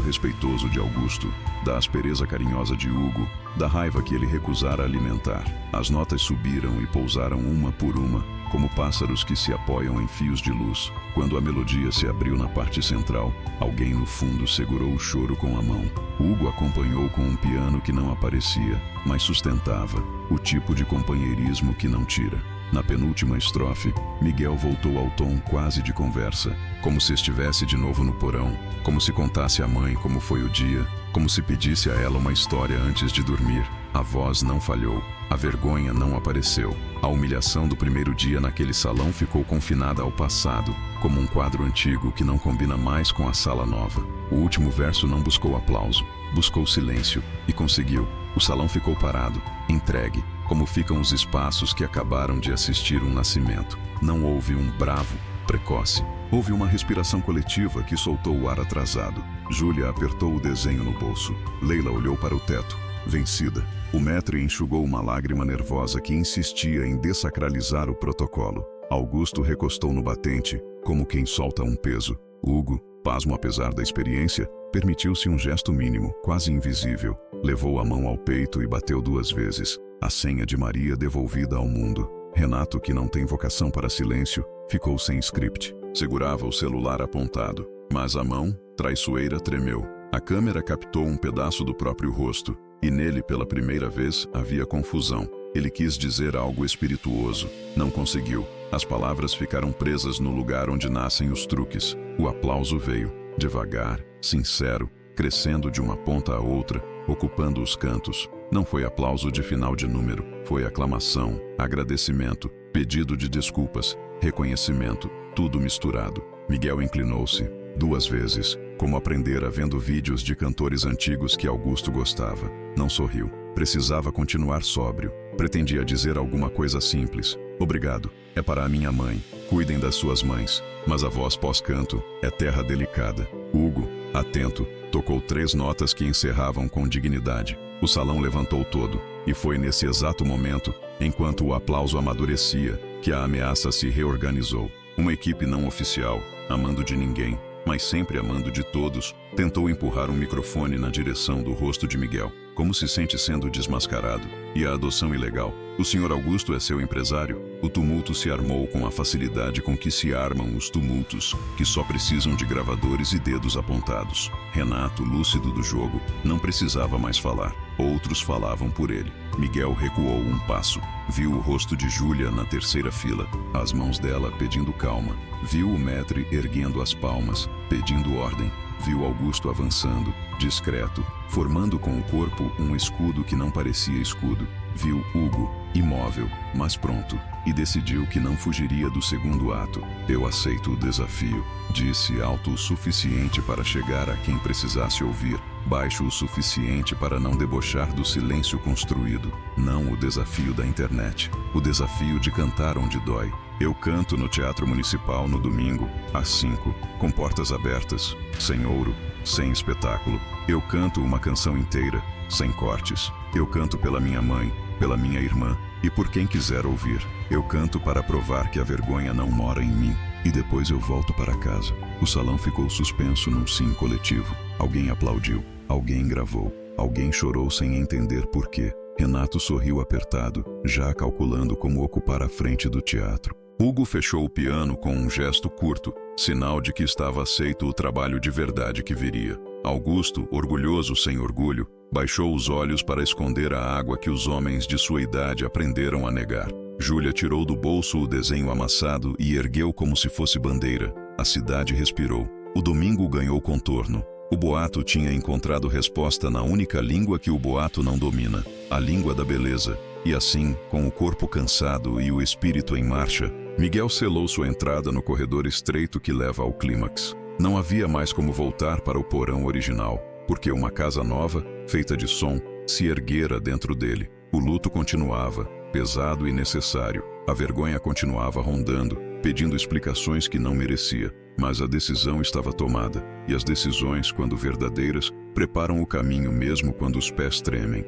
respeitoso de Augusto, da aspereza carinhosa de Hugo, da raiva que ele recusara alimentar. As notas subiram e pousaram uma por uma, como pássaros que se apoiam em fios de luz. Quando a melodia se abriu na parte central, alguém no fundo segurou o choro com a mão. Hugo acompanhou com um piano que não aparecia, mas sustentava, o tipo de companheirismo que não tira. Na penúltima estrofe, Miguel voltou ao tom quase de conversa, como se estivesse de novo no porão, como se contasse à mãe como foi o dia, como se pedisse a ela uma história antes de dormir. A voz não falhou, a vergonha não apareceu. A humilhação do primeiro dia naquele salão ficou confinada ao passado, como um quadro antigo que não combina mais com a sala nova. O último verso não buscou aplauso, buscou silêncio, e conseguiu. O salão ficou parado, entregue, como ficam os espaços que acabaram de assistir um nascimento. Não houve um bravo, precoce. Houve uma respiração coletiva que soltou o ar atrasado. Júlia apertou o desenho no bolso. Leila olhou para o teto, vencida. O maître enxugou uma lágrima nervosa que insistia em dessacralizar o protocolo. Augusto recostou no batente, como quem solta um peso. Hugo, pasmo apesar da experiência, permitiu-se um gesto mínimo, quase invisível. Levou a mão ao peito e bateu 2 vezes. A senha de Maria devolvida ao mundo. Renato, que não tem vocação para silêncio, ficou sem script. Segurava o celular apontado, mas a mão, traiçoeira, tremeu. A câmera captou um pedaço do próprio rosto, e nele, pela primeira vez, havia confusão. Ele quis dizer algo espirituoso. Não conseguiu. As palavras ficaram presas no lugar onde nascem os truques. O aplauso veio, devagar, sincero, crescendo de uma ponta a outra, ocupando os cantos. Não foi aplauso de final de número, foi aclamação, agradecimento, pedido de desculpas, reconhecimento, tudo misturado. Miguel inclinou-se, 2 vezes, como aprendera vendo vídeos de cantores antigos que Augusto gostava. Não sorriu. Precisava continuar sóbrio. Pretendia dizer alguma coisa simples. Obrigado. É para a minha mãe. Cuidem das suas mães. Mas a voz pós-canto é terra delicada. Hugo, atento, tocou 3 notas que encerravam com dignidade. O salão levantou todo, e foi nesse exato momento, enquanto o aplauso amadurecia, que a ameaça se reorganizou. Uma equipe não oficial, amando de ninguém, mas sempre amando de todos, tentou empurrar um microfone na direção do rosto de Miguel. Como se sente sendo desmascarado? E a adoção ilegal? O Sr. Augusto é seu empresário? O tumulto se armou com a facilidade com que se armam os tumultos, que só precisam de gravadores e dedos apontados. Renato, lúcido do jogo, não precisava mais falar. Outros falavam por ele. Miguel recuou um passo. Viu o rosto de Júlia na 3ª fila, as mãos dela pedindo calma. Viu o maître erguendo as palmas, pedindo ordem. Viu Augusto avançando, discreto, formando com o corpo um escudo que não parecia escudo. Viu Hugo, imóvel, mas pronto, e decidiu que não fugiria do segundo ato. Eu aceito o desafio, disse alto o suficiente para chegar a quem precisasse ouvir, baixo o suficiente para não debochar do silêncio construído. Não o desafio da internet, o desafio de cantar onde dói. Eu canto no Teatro Municipal no domingo, às 5, com portas abertas, sem ouro, sem espetáculo. Eu canto uma canção inteira, sem cortes. Eu canto pela minha mãe, pela minha irmã e por quem quiser ouvir. Eu canto para provar que a vergonha não mora em mim. E depois eu volto para casa. O salão ficou suspenso num sim coletivo. Alguém aplaudiu, alguém gravou, alguém chorou sem entender por quê. Renato sorriu apertado, já calculando como ocupar a frente do teatro. Hugo fechou o piano com um gesto curto, sinal de que estava aceito o trabalho de verdade que viria. Augusto, orgulhoso sem orgulho, baixou os olhos para esconder a água que os homens de sua idade aprenderam a negar. Júlia tirou do bolso o desenho amassado e ergueu como se fosse bandeira. A cidade respirou. O domingo ganhou contorno. O boato tinha encontrado resposta na única língua que o boato não domina, a língua da beleza. E assim, com o corpo cansado e o espírito em marcha, Miguel selou sua entrada no corredor estreito que leva ao clímax. Não havia mais como voltar para o porão original, porque uma casa nova, feita de som, se erguera dentro dele. O luto continuava, pesado e necessário. A vergonha continuava rondando, pedindo explicações que não merecia. Mas a decisão estava tomada, e as decisões, quando verdadeiras, preparam o caminho mesmo quando os pés tremem.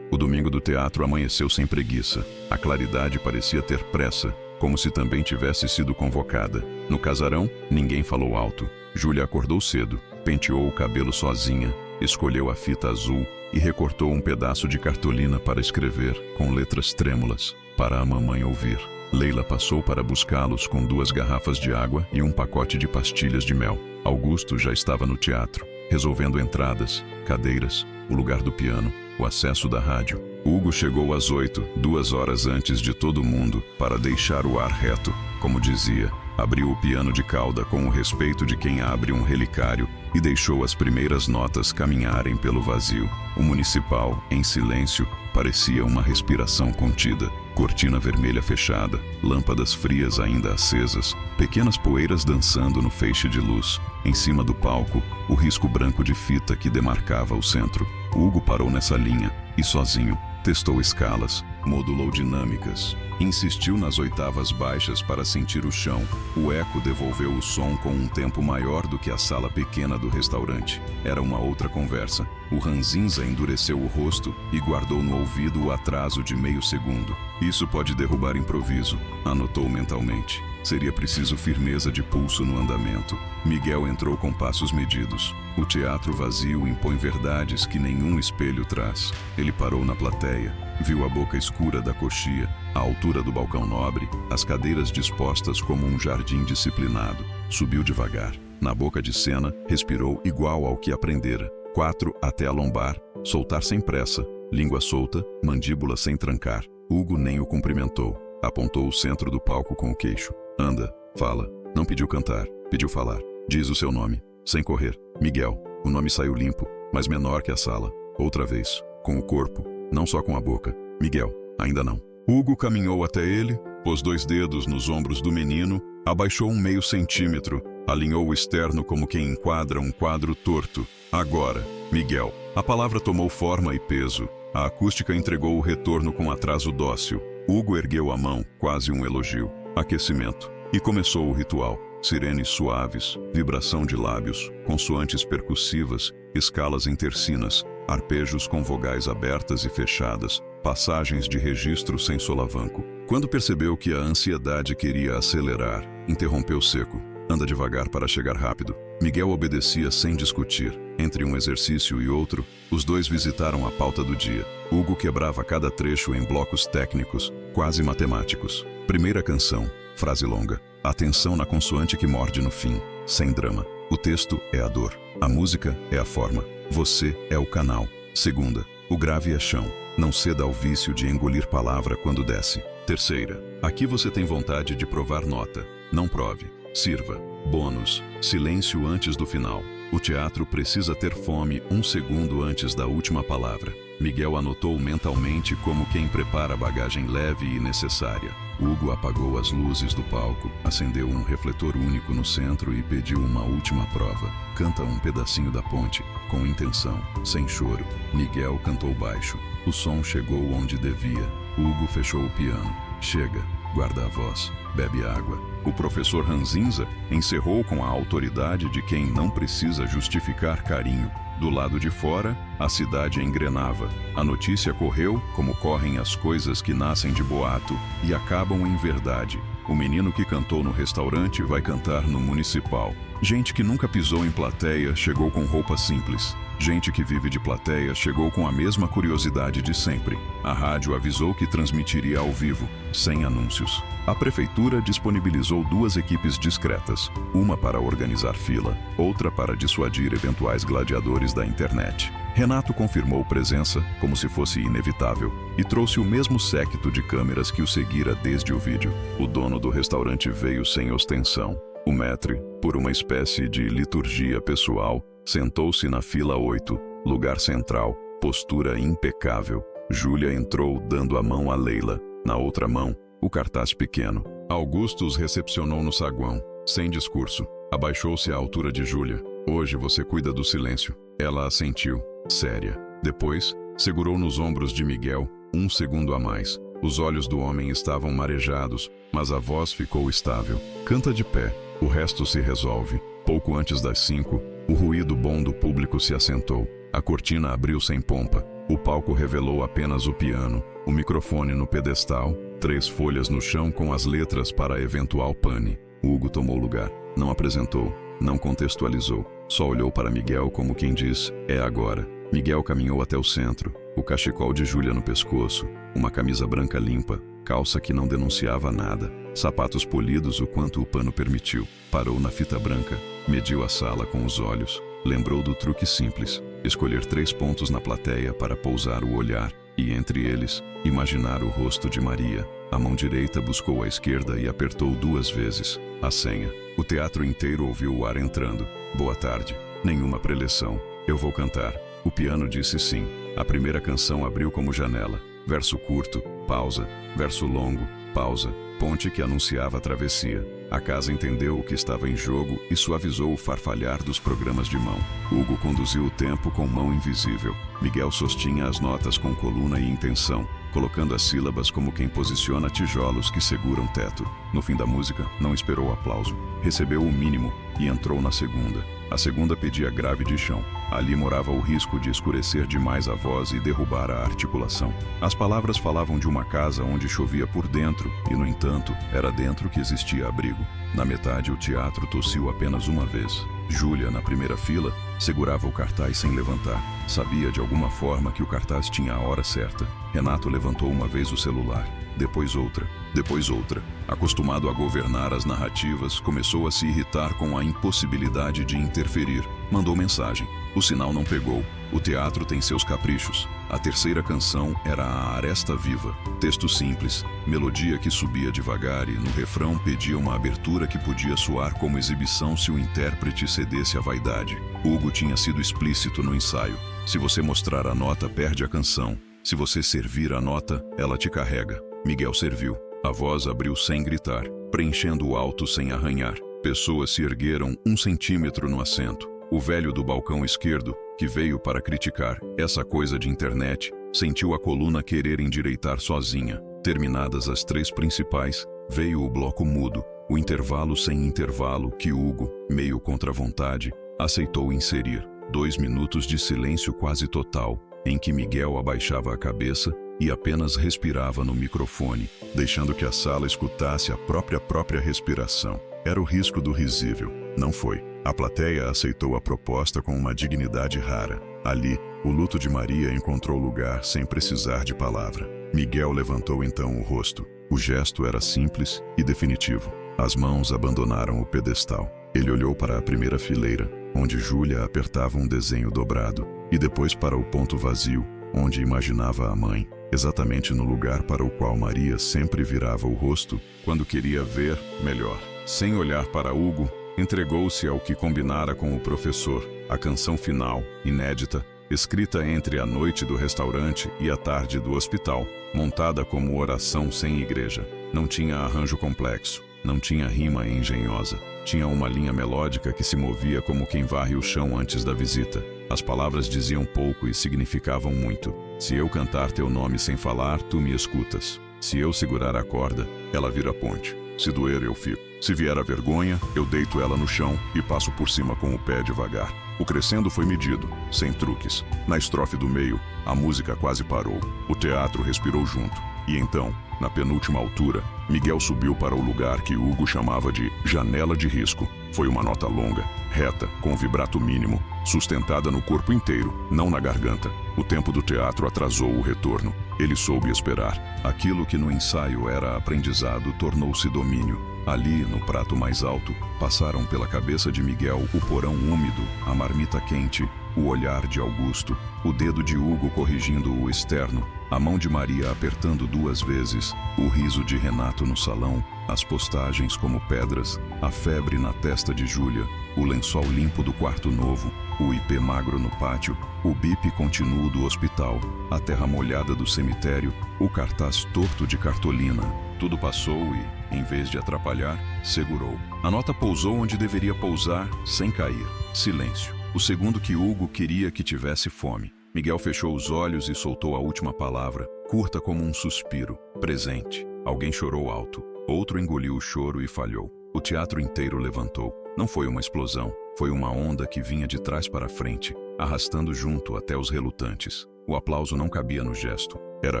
O domingo do teatro amanheceu sem preguiça. A claridade parecia ter pressa, como se também tivesse sido convocada. No casarão, ninguém falou alto. Júlia acordou cedo, penteou o cabelo sozinha, escolheu a fita azul e recortou um pedaço de cartolina para escrever, com letras trêmulas, para a mamãe ouvir. Leila passou para buscá-los com 2 garrafas de água e um pacote de pastilhas de mel. Augusto já estava no teatro, resolvendo entradas, cadeiras, o lugar do piano, o acesso da rádio. Hugo chegou às 8, 2 horas antes de todo mundo, para deixar o ar reto. Como dizia, abriu o piano de cauda com o respeito de quem abre um relicário e deixou as primeiras notas caminharem pelo vazio. O municipal, em silêncio, parecia uma respiração contida. Cortina vermelha fechada, lâmpadas frias ainda acesas, pequenas poeiras dançando no feixe de luz. Em cima do palco, o risco branco de fita que demarcava o centro. Hugo parou nessa linha e, sozinho, testou escalas, modulou dinâmicas, insistiu nas oitavas baixas para sentir o chão. O eco devolveu o som com um tempo maior do que a sala pequena do restaurante. Era uma outra conversa. O ranzinza endureceu o rosto e guardou no ouvido o atraso de meio segundo. Isso pode derrubar improviso, anotou mentalmente. Seria preciso firmeza de pulso no andamento. Miguel entrou com passos medidos. O teatro vazio impõe verdades que nenhum espelho traz. Ele parou na plateia, viu a boca escura da coxia, a altura do balcão nobre, as cadeiras dispostas como um jardim disciplinado. Subiu devagar. Na boca de cena, respirou igual ao que aprendera. 4 até a lombar, soltar sem pressa, língua solta, mandíbula sem trancar. Hugo nem o cumprimentou. Apontou o centro do palco com o queixo. Anda, fala. Não pediu cantar, pediu falar. Diz o seu nome, sem correr. Miguel. O nome saiu limpo, mas menor que a sala. Outra vez, com o corpo, não só com a boca. Miguel. Ainda não. Hugo caminhou até ele, pôs 2 dedos nos ombros do menino, abaixou 1/2 centímetro, alinhou o externo como quem enquadra um quadro torto. Agora, Miguel. A palavra tomou forma e peso. A acústica entregou o retorno com atraso dócil. Hugo ergueu a mão, quase um elogio. Aquecimento. E começou o ritual. Sirenes suaves, vibração de lábios, consoantes percussivas, escalas em tercinas, arpejos com vogais abertas e fechadas, passagens de registro sem solavanco. Quando percebeu que a ansiedade queria acelerar, interrompeu seco. Anda devagar para chegar rápido. Miguel obedecia sem discutir. Entre um exercício e outro, os 2 visitaram a pauta do dia. Hugo quebrava cada trecho em blocos técnicos, quase matemáticos. Primeira canção, frase longa. Atenção na consoante que morde no fim, sem drama. O texto é a dor. A música é a forma. Você é o canal. Segunda, o grave é chão. Não ceda ao vício de engolir palavra quando desce. Terceira, aqui você tem vontade de provar nota. Não prove. Sirva. Bônus. Silêncio antes do final. O teatro precisa ter fome 1 segundo antes da última palavra. Miguel anotou mentalmente como quem prepara bagagem leve e necessária. Hugo apagou as luzes do palco, acendeu um refletor único no centro e pediu uma última prova. Canta um pedacinho da ponte, com intenção, sem choro. Miguel cantou baixo. O som chegou onde devia. Hugo fechou o piano. Chega, guarda a voz, bebe água. O professor Ranzinza encerrou com a autoridade de quem não precisa justificar carinho. Do lado de fora, a cidade engrenava. A notícia correu como correm as coisas que nascem de boato e acabam em verdade. O menino que cantou no restaurante vai cantar no municipal. Gente que nunca pisou em plateia chegou com roupa simples. Gente que vive de plateia chegou com a mesma curiosidade de sempre. A rádio avisou que transmitiria ao vivo, sem anúncios. A prefeitura disponibilizou 2 equipes discretas, uma para organizar fila, outra para dissuadir eventuais gladiadores da internet. Renato confirmou presença, como se fosse inevitável, e trouxe o mesmo séquito de câmeras que o seguira desde o vídeo. O dono do restaurante veio sem ostensão. O maître, por uma espécie de liturgia pessoal, sentou-se na fila 8, lugar central, postura impecável. Júlia entrou dando a mão a Leila. Na outra mão, o cartaz pequeno. Augusto os recepcionou no saguão, sem discurso. Abaixou-se à altura de Júlia. Hoje você cuida do silêncio. Ela assentiu, séria. Depois, segurou nos ombros de Miguel, 1 segundo a mais. Os olhos do homem estavam marejados, mas a voz ficou estável. Canta de pé, o resto se resolve. Pouco antes das 5, o ruído bom do público se assentou. A cortina abriu sem pompa. O palco revelou apenas o piano, o microfone no pedestal, 3 folhas no chão com as letras para a eventual pane. Hugo tomou lugar. Não apresentou, Não contextualizou. Só olhou para Miguel como quem diz, é agora. Miguel caminhou até o centro, o cachecol de Júlia no pescoço, uma camisa branca limpa, calça que não denunciava nada, sapatos polidos o quanto o pano permitiu. Parou na fita branca, mediu a sala com os olhos, lembrou do truque simples, escolher 3 pontos na plateia para pousar o olhar, e entre eles, imaginar o rosto de Maria. A mão direita buscou a esquerda e apertou 2 vezes. A senha. O teatro inteiro ouviu o ar entrando. Boa tarde. Nenhuma preleção. Eu vou cantar. O piano disse sim. A primeira canção abriu como janela. Verso curto, pausa. Verso longo, pausa. Ponte que anunciava a travessia. A casa entendeu o que estava em jogo e suavizou o farfalhar dos programas de mão. Hugo conduziu o tempo com mão invisível. Miguel sostinha as notas com coluna e intenção, colocando as sílabas como quem posiciona tijolos que seguram teto. No fim da música, não esperou aplauso. Recebeu o mínimo e entrou na segunda. A segunda pedia grave de chão. Ali morava o risco de escurecer demais a voz e derrubar a articulação. As palavras falavam de uma casa onde chovia por dentro e, no entanto, era dentro que existia abrigo. Na metade, o teatro tossiu apenas uma vez. Júlia, na primeira fila, segurava o cartaz sem levantar. Sabia de alguma forma que o cartaz tinha a hora certa. Renato levantou uma vez o celular, depois outra, depois outra. Acostumado a governar as narrativas, começou a se irritar com a impossibilidade de interferir. Mandou mensagem. O sinal não pegou. O teatro tem seus caprichos. A terceira canção era a Aresta Viva. Texto simples, melodia que subia devagar e no refrão pedia uma abertura que podia soar como exibição se o intérprete cedesse à vaidade. Hugo tinha sido explícito no ensaio. Se você mostrar a nota, perde a canção. Se você servir a nota, ela te carrega. Miguel serviu. A voz abriu sem gritar, preenchendo o alto sem arranhar. Pessoas se ergueram 1 centímetro no assento. O velho do balcão esquerdo, que veio para criticar essa coisa de internet, sentiu a coluna querer endireitar sozinha. Terminadas as 3 principais, veio o bloco mudo, o intervalo sem intervalo que Hugo, meio contra a vontade, aceitou inserir. 2 minutos de silêncio quase total, em que Miguel abaixava a cabeça e apenas respirava no microfone, deixando que a sala escutasse a própria respiração. Era o risco do risível. Não foi. A plateia aceitou a proposta com uma dignidade rara. Ali, o luto de Maria encontrou lugar sem precisar de palavra. Miguel levantou então o rosto. O gesto era simples e definitivo. As mãos abandonaram o pedestal. Ele olhou para a primeira fileira, onde Júlia apertava um desenho dobrado, e depois para o ponto vazio, onde imaginava a mãe, exatamente no lugar para o qual Maria sempre virava o rosto quando queria ver melhor. Sem olhar para Hugo, entregou-se ao que combinara com o professor, a canção final, inédita, escrita entre a noite do restaurante e a tarde do hospital, montada como oração sem igreja. Não tinha arranjo complexo, não tinha rima engenhosa, tinha uma linha melódica que se movia como quem varre o chão antes da visita. As palavras diziam pouco e significavam muito. Se eu cantar teu nome sem falar, tu me escutas. Se eu segurar a corda, ela vira ponte. Se doer, eu fico. Se vier a vergonha, eu deito ela no chão e passo por cima com o pé devagar. O crescendo foi medido, sem truques. Na estrofe do meio, a música quase parou. O teatro respirou junto. E então, na penúltima altura, Miguel subiu para o lugar que Hugo chamava de janela de risco. Foi uma nota longa, reta, com vibrato mínimo, sustentada no corpo inteiro, não na garganta. O tempo do teatro atrasou o retorno. Ele soube esperar. Aquilo que no ensaio era aprendizado tornou-se domínio. Ali, no prato mais alto, passaram pela cabeça de Miguel o porão úmido, a marmita quente, o olhar de Augusto, o dedo de Hugo corrigindo o externo, a mão de Maria apertando 2 vezes, o riso de Renato no salão, as postagens como pedras, a febre na testa de Júlia, o lençol limpo do quarto novo, o IP magro no pátio, o bip continuo do hospital, a terra molhada do cemitério, o cartaz torto de cartolina. Tudo passou e, em vez de atrapalhar, segurou. A nota pousou onde deveria pousar, sem cair. Silêncio. O segundo que Hugo queria que tivesse fome. Miguel fechou os olhos e soltou a última palavra, curta como um suspiro. Presente. Alguém chorou alto. Outro engoliu o choro e falhou. O teatro inteiro levantou. Não foi uma explosão. Foi uma onda que vinha de trás para frente, arrastando junto até os relutantes. O aplauso não cabia no gesto. Era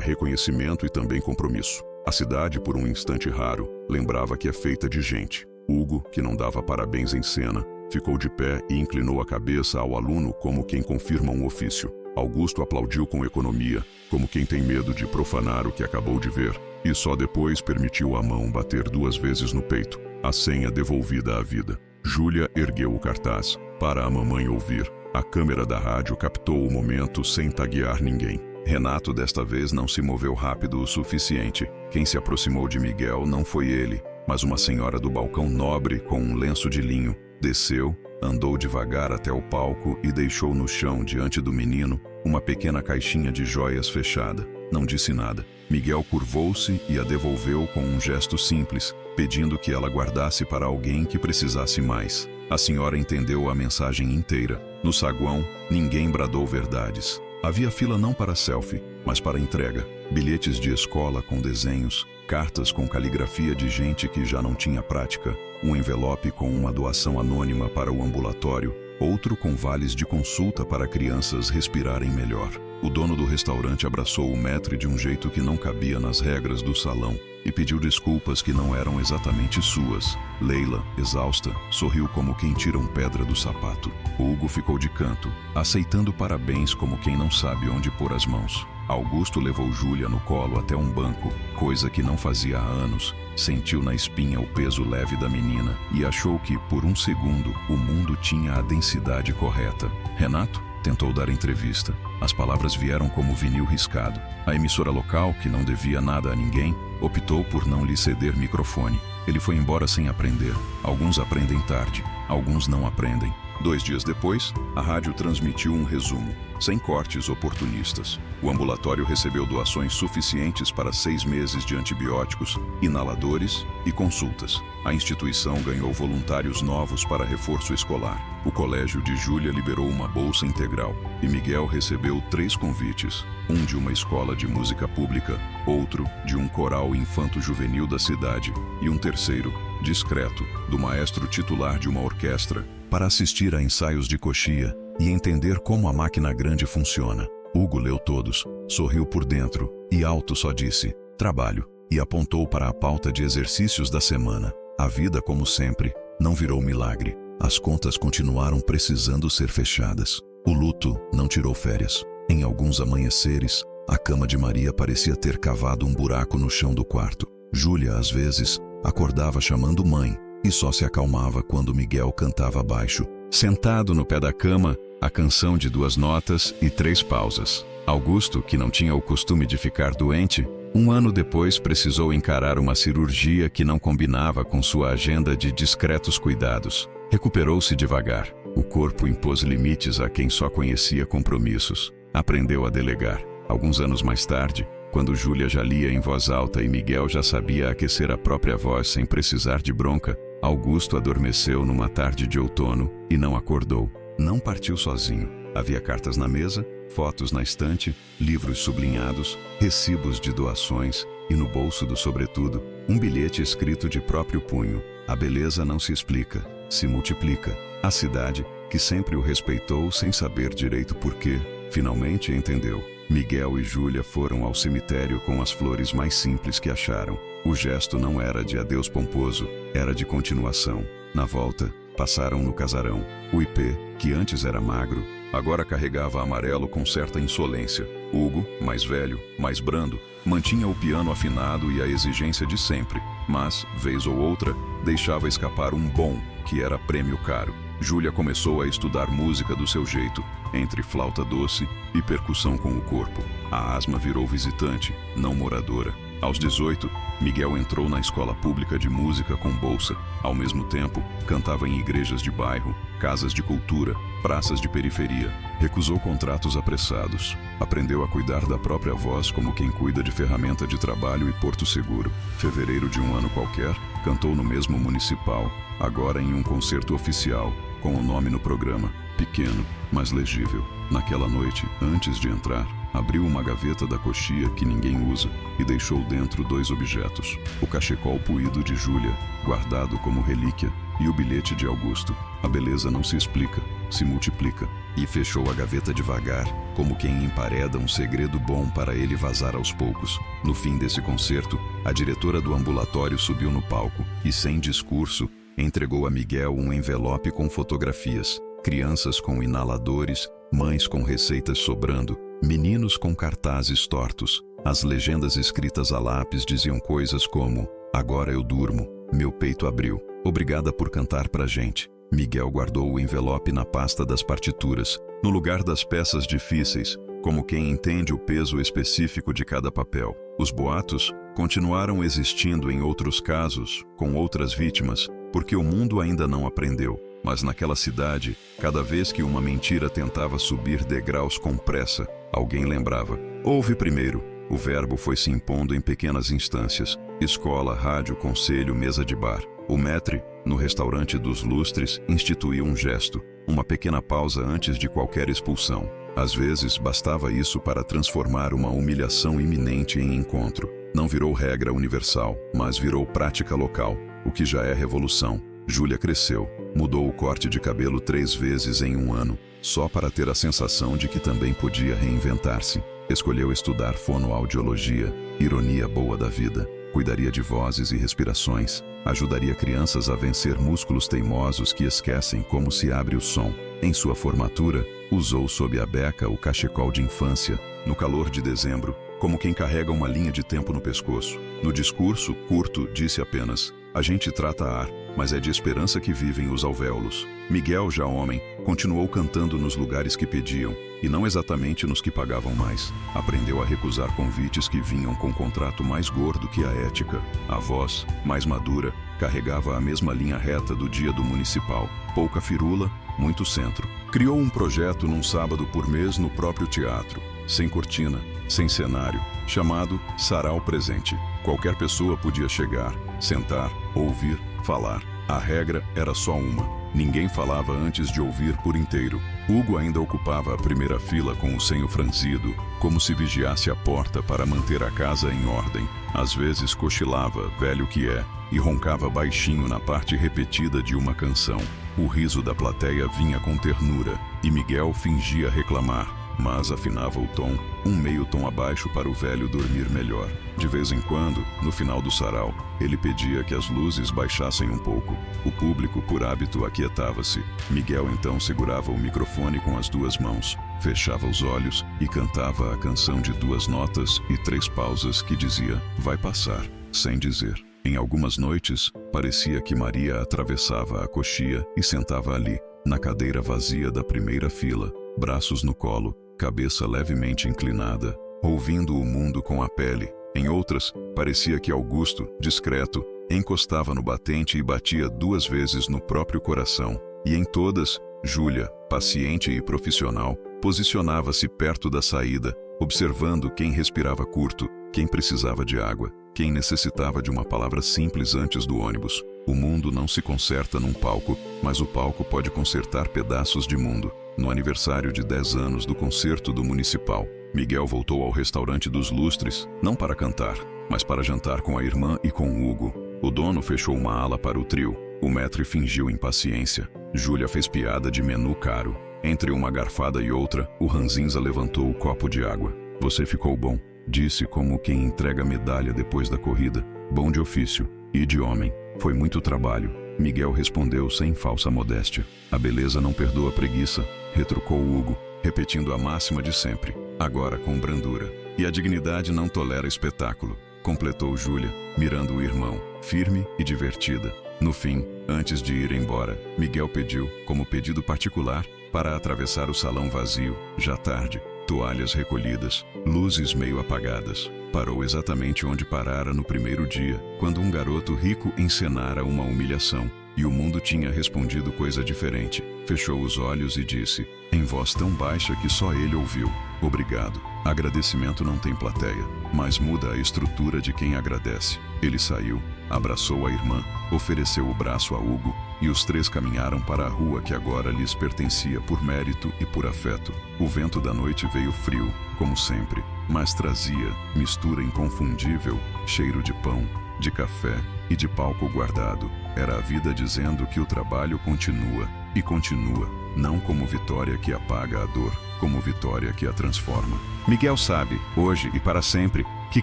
reconhecimento e também compromisso. A cidade, por um instante raro, lembrava que é feita de gente. Hugo, que não dava parabéns em cena, ficou de pé e inclinou a cabeça ao aluno como quem confirma um ofício. Augusto aplaudiu com economia, como quem tem medo de profanar o que acabou de ver, e só depois permitiu a mão bater 2 vezes no peito, a senha devolvida à vida. Júlia ergueu o cartaz, para a mamãe ouvir. A câmera da rádio captou o momento sem taguear ninguém. Renato desta vez não se moveu rápido o suficiente. Quem se aproximou de Miguel não foi ele, mas uma senhora do balcão nobre com um lenço de linho. Desceu, andou devagar até o palco e deixou no chão, diante do menino, uma pequena caixinha de joias fechada. Não disse nada. Miguel curvou-se e a devolveu com um gesto simples, pedindo que ela guardasse para alguém que precisasse mais. A senhora entendeu a mensagem inteira. No saguão, ninguém bradou verdades. Havia fila não para selfie, mas para entrega. Bilhetes de escola com desenhos, cartas com caligrafia de gente que já não tinha prática, um envelope com uma doação anônima para o ambulatório, outro com vales de consulta para crianças respirarem melhor. O dono do restaurante abraçou o maître de um jeito que não cabia nas regras do salão e pediu desculpas que não eram exatamente suas. Leila, exausta, sorriu como quem tira uma pedra do sapato. Hugo ficou de canto, aceitando parabéns como quem não sabe onde pôr as mãos. Augusto levou Júlia no colo até um banco, coisa que não fazia há anos. Sentiu na espinha o peso leve da menina e achou que, por um segundo, o mundo tinha a densidade correta. Renato tentou dar entrevista. As palavras vieram como vinil riscado. A emissora local, que não devia nada a ninguém, optou por não lhe ceder microfone. Ele foi embora sem aprender. Alguns aprendem tarde, alguns não aprendem. 2 dias depois, a rádio transmitiu um resumo, sem cortes oportunistas. O ambulatório recebeu doações suficientes para 6 meses de antibióticos, inaladores e consultas. A instituição ganhou voluntários novos para reforço escolar. O colégio de Júlia liberou uma bolsa integral e Miguel recebeu 3 convites. Um de uma escola de música pública, outro de um coral infanto-juvenil da cidade e um terceiro, discreto, do maestro titular de uma orquestra, para assistir a ensaios de coxia e entender como a máquina grande funciona. Hugo leu todos, sorriu por dentro e alto só disse, trabalho, e apontou para a pauta de exercícios da semana. A vida, como sempre, não virou milagre. As contas continuaram precisando ser fechadas. O luto não tirou férias. Em alguns amanheceres, a cama de Maria parecia ter cavado um buraco no chão do quarto. Júlia, às vezes, acordava chamando mãe e só se acalmava quando Miguel cantava baixo. Sentado no pé da cama, a canção de 2 notas e 3 pausas. Augusto, que não tinha o costume de ficar doente, 1 ano depois precisou encarar uma cirurgia que não combinava com sua agenda de discretos cuidados. Recuperou-se devagar. O corpo impôs limites a quem só conhecia compromissos. Aprendeu a delegar. Alguns anos mais tarde, quando Júlia já lia em voz alta e Miguel já sabia aquecer a própria voz sem precisar de bronca, Augusto adormeceu numa tarde de outono e não acordou. Não partiu sozinho. Havia cartas na mesa, fotos na estante, livros sublinhados, recibos de doações e no bolso do sobretudo, um bilhete escrito de próprio punho. A beleza não se explica, se multiplica. A cidade, que sempre o respeitou sem saber direito por quê, finalmente entendeu. Miguel e Júlia foram ao cemitério com as flores mais simples que acharam. O gesto não era de adeus pomposo, era de continuação. Na volta, passaram no casarão. O IP, que antes era magro, agora carregava amarelo com certa insolência. Hugo, mais velho, mais brando, mantinha o piano afinado e a exigência de sempre, mas, vez ou outra, deixava escapar um bom, que era prêmio caro. Júlia começou a estudar música do seu jeito, entre flauta doce e percussão com o corpo. A asma virou visitante, não moradora. Aos 18, Miguel entrou na escola pública de música com bolsa. Ao mesmo tempo, cantava em igrejas de bairro, casas de cultura, praças de periferia. Recusou contratos apressados. Aprendeu a cuidar da própria voz como quem cuida de ferramenta de trabalho e porto seguro. Fevereiro de um ano qualquer, cantou no mesmo municipal, agora em um concerto oficial, com o nome no programa, pequeno, mas legível. Naquela noite, antes de entrar, abriu uma gaveta da coxia que ninguém usa e deixou dentro 2 objetos. O cachecol puído de Júlia, guardado como relíquia, e o bilhete de Augusto. A beleza não se explica, se multiplica. E fechou a gaveta devagar, como quem empareda um segredo bom para ele vazar aos poucos. No fim desse concerto, a diretora do ambulatório subiu no palco e, sem discurso, Entregou a Miguel um envelope com fotografias, crianças com inaladores, mães com receitas sobrando, meninos com cartazes tortos. As legendas escritas a lápis diziam coisas como: agora eu durmo, meu peito abriu, obrigada por cantar pra gente. Miguel guardou o envelope na pasta das partituras, no lugar das peças difíceis, como quem entende o peso específico de cada papel. Os boatos continuaram existindo em outros casos, com outras vítimas, porque o mundo ainda não aprendeu. Mas naquela cidade, cada vez que uma mentira tentava subir degraus com pressa, alguém lembrava: ouve primeiro. O verbo foi se impondo em pequenas instâncias: escola, rádio, conselho, mesa de bar. O maître, no restaurante dos Lustres, instituiu um gesto, uma pequena pausa antes de qualquer expulsão. Às vezes, bastava isso para transformar uma humilhação iminente em encontro. Não virou regra universal, mas virou prática local, o que já é revolução. Júlia cresceu, mudou o corte de cabelo 3 vezes em um ano, só para ter a sensação de que também podia reinventar-se. Escolheu estudar fonoaudiologia, ironia boa da vida. Cuidaria de vozes e respirações, ajudaria crianças a vencer músculos teimosos que esquecem como se abre o som. Em sua formatura, usou sob a beca o cachecol de infância, no calor de dezembro, como quem carrega uma linha de tempo no pescoço. No discurso curto, disse apenas: a gente trata ar, mas é de esperança que vivem os alvéolos. Miguel, já homem, continuou cantando nos lugares que pediam, e não exatamente nos que pagavam mais. Aprendeu a recusar convites que vinham com contrato mais gordo que a ética. A voz, mais madura, carregava a mesma linha reta do dia do municipal. Pouca firula, muito centro. Criou um projeto num sábado por mês no próprio teatro, sem cortina, sem cenário, chamado Sarau Presente. Qualquer pessoa podia chegar, sentar, ouvir, falar. A regra era só uma: ninguém falava antes de ouvir por inteiro. Hugo ainda ocupava a primeira fila com o senho franzido, como se vigiasse a porta para manter a casa em ordem. Às vezes cochilava, velho que é, e roncava baixinho na parte repetida de uma canção. O riso da plateia vinha com ternura, e Miguel fingia reclamar, mas afinava o tom, um meio tom abaixo para o velho dormir melhor. De vez em quando, no final do sarau, ele pedia que as luzes baixassem um pouco. O público, por hábito, aquietava-se. Miguel então segurava o microfone com as 2 mãos, fechava os olhos e cantava a canção de 2 notas e 3 pausas que dizia: vai passar, sem dizer. Em algumas noites, parecia que Maria atravessava a coxia e sentava ali, na cadeira vazia da primeira fila, braços no colo, cabeça levemente inclinada, ouvindo o mundo com a pele. Em outras, parecia que Augusto, discreto, encostava no batente e batia 2 vezes no próprio coração. E em todas, Júlia, paciente e profissional, posicionava-se perto da saída, observando quem respirava curto, quem precisava de água, quem necessitava de uma palavra simples antes do ônibus. O mundo não se conserta num palco, mas o palco pode consertar pedaços de mundo. No aniversário de 10 anos do concerto do Municipal, Miguel voltou ao restaurante dos Lustres, não para cantar, mas para jantar com a irmã e com Hugo. O dono fechou uma ala para o trio. O maître fingiu impaciência. Júlia fez piada de menu caro. Entre uma garfada e outra, o ranzinza levantou o copo de água. Você ficou bom, disse como quem entrega medalha depois da corrida. Bom de ofício e de homem. Foi muito trabalho. Miguel respondeu sem falsa modéstia. A beleza não perdoa a preguiça, retrucou Hugo, repetindo a máxima de sempre, agora com brandura. E a dignidade não tolera espetáculo, completou Júlia, mirando o irmão, firme e divertida. No fim, antes de ir embora, Miguel pediu, como pedido particular, para atravessar o salão vazio, já tarde, toalhas recolhidas, luzes meio apagadas. Parou exatamente onde parara no primeiro dia, quando um garoto rico encenara uma humilhação, e o mundo tinha respondido coisa diferente. Fechou os olhos e disse, em voz tão baixa que só ele ouviu, obrigado. Agradecimento não tem plateia, mas muda a estrutura de quem agradece. Ele saiu, abraçou a irmã, ofereceu o braço a Hugo, e os 3 caminharam para a rua que agora lhes pertencia por mérito e por afeto. O vento da noite veio frio, como sempre, mas trazia, mistura inconfundível, cheiro de pão, de café e de palco guardado. Era a vida dizendo que o trabalho continua, e continua, não como vitória que apaga a dor, como vitória que a transforma. Miguel sabe, hoje e para sempre, que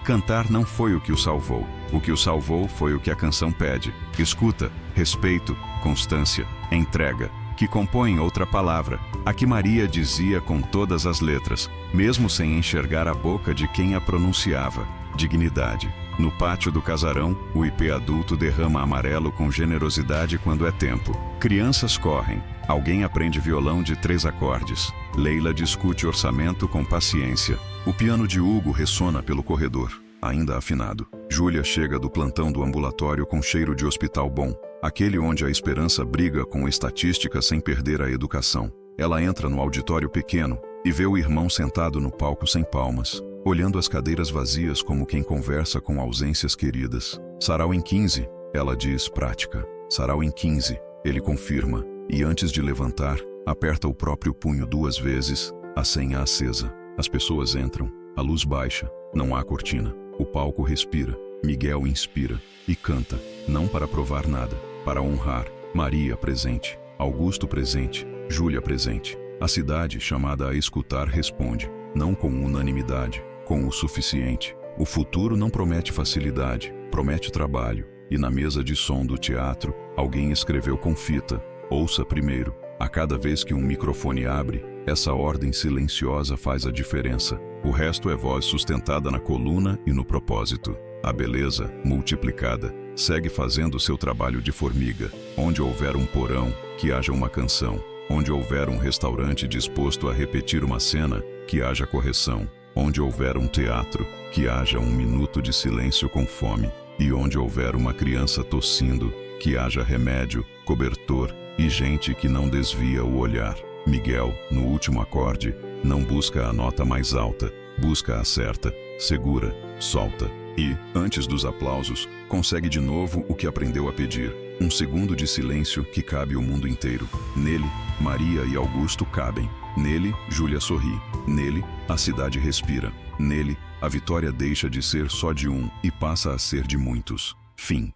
cantar não foi o que o salvou. O que o salvou foi o que a canção pede: escuta, respeito, constância, entrega, que compõem outra palavra, a que Maria dizia com todas as letras, mesmo sem enxergar a boca de quem a pronunciava: dignidade. No pátio do casarão, o IP adulto derrama amarelo com generosidade quando é tempo. Crianças correm. Alguém aprende violão de 3 acordes. Leila discute orçamento com paciência. O piano de Hugo ressona pelo corredor, ainda afinado. Júlia chega do plantão do ambulatório com cheiro de hospital bom, aquele onde a esperança briga com a estatística sem perder a educação. Ela entra no auditório pequeno e vê o irmão sentado no palco sem palmas, olhando as cadeiras vazias como quem conversa com ausências queridas. Sarau em 15, ela diz prática. Sarau em 15, ele confirma, e antes de levantar, aperta o próprio punho 2 vezes, a senha acesa. As pessoas entram, a luz baixa, não há cortina. O palco respira, Miguel inspira e canta, não para provar nada, para honrar. Maria presente, Augusto presente, Júlia presente. A cidade, chamada a escutar, responde, não com unanimidade, com o suficiente. O futuro não promete facilidade, promete trabalho. E na mesa de som do teatro, alguém escreveu com fita: ouça primeiro. A cada vez que um microfone abre, essa ordem silenciosa faz a diferença. O resto é voz sustentada na coluna e no propósito. A beleza, multiplicada, segue fazendo seu trabalho de formiga. Onde houver um porão, que haja uma canção. Onde houver um restaurante disposto a repetir uma cena, que haja correção. Onde houver um teatro, que haja 1 minuto de silêncio com fome. E onde houver uma criança tossindo, que haja remédio, cobertor e gente que não desvia o olhar. Miguel, no último acorde, não busca a nota mais alta, busca a certa, segura, solta. E, antes dos aplausos, consegue de novo o que aprendeu a pedir: 1 segundo de silêncio que cabe o mundo inteiro. Nele, Maria e Augusto cabem. Nele, Júlia sorri. Nele, a cidade respira. Nele, a vitória deixa de ser só de um e passa a ser de muitos. Fim.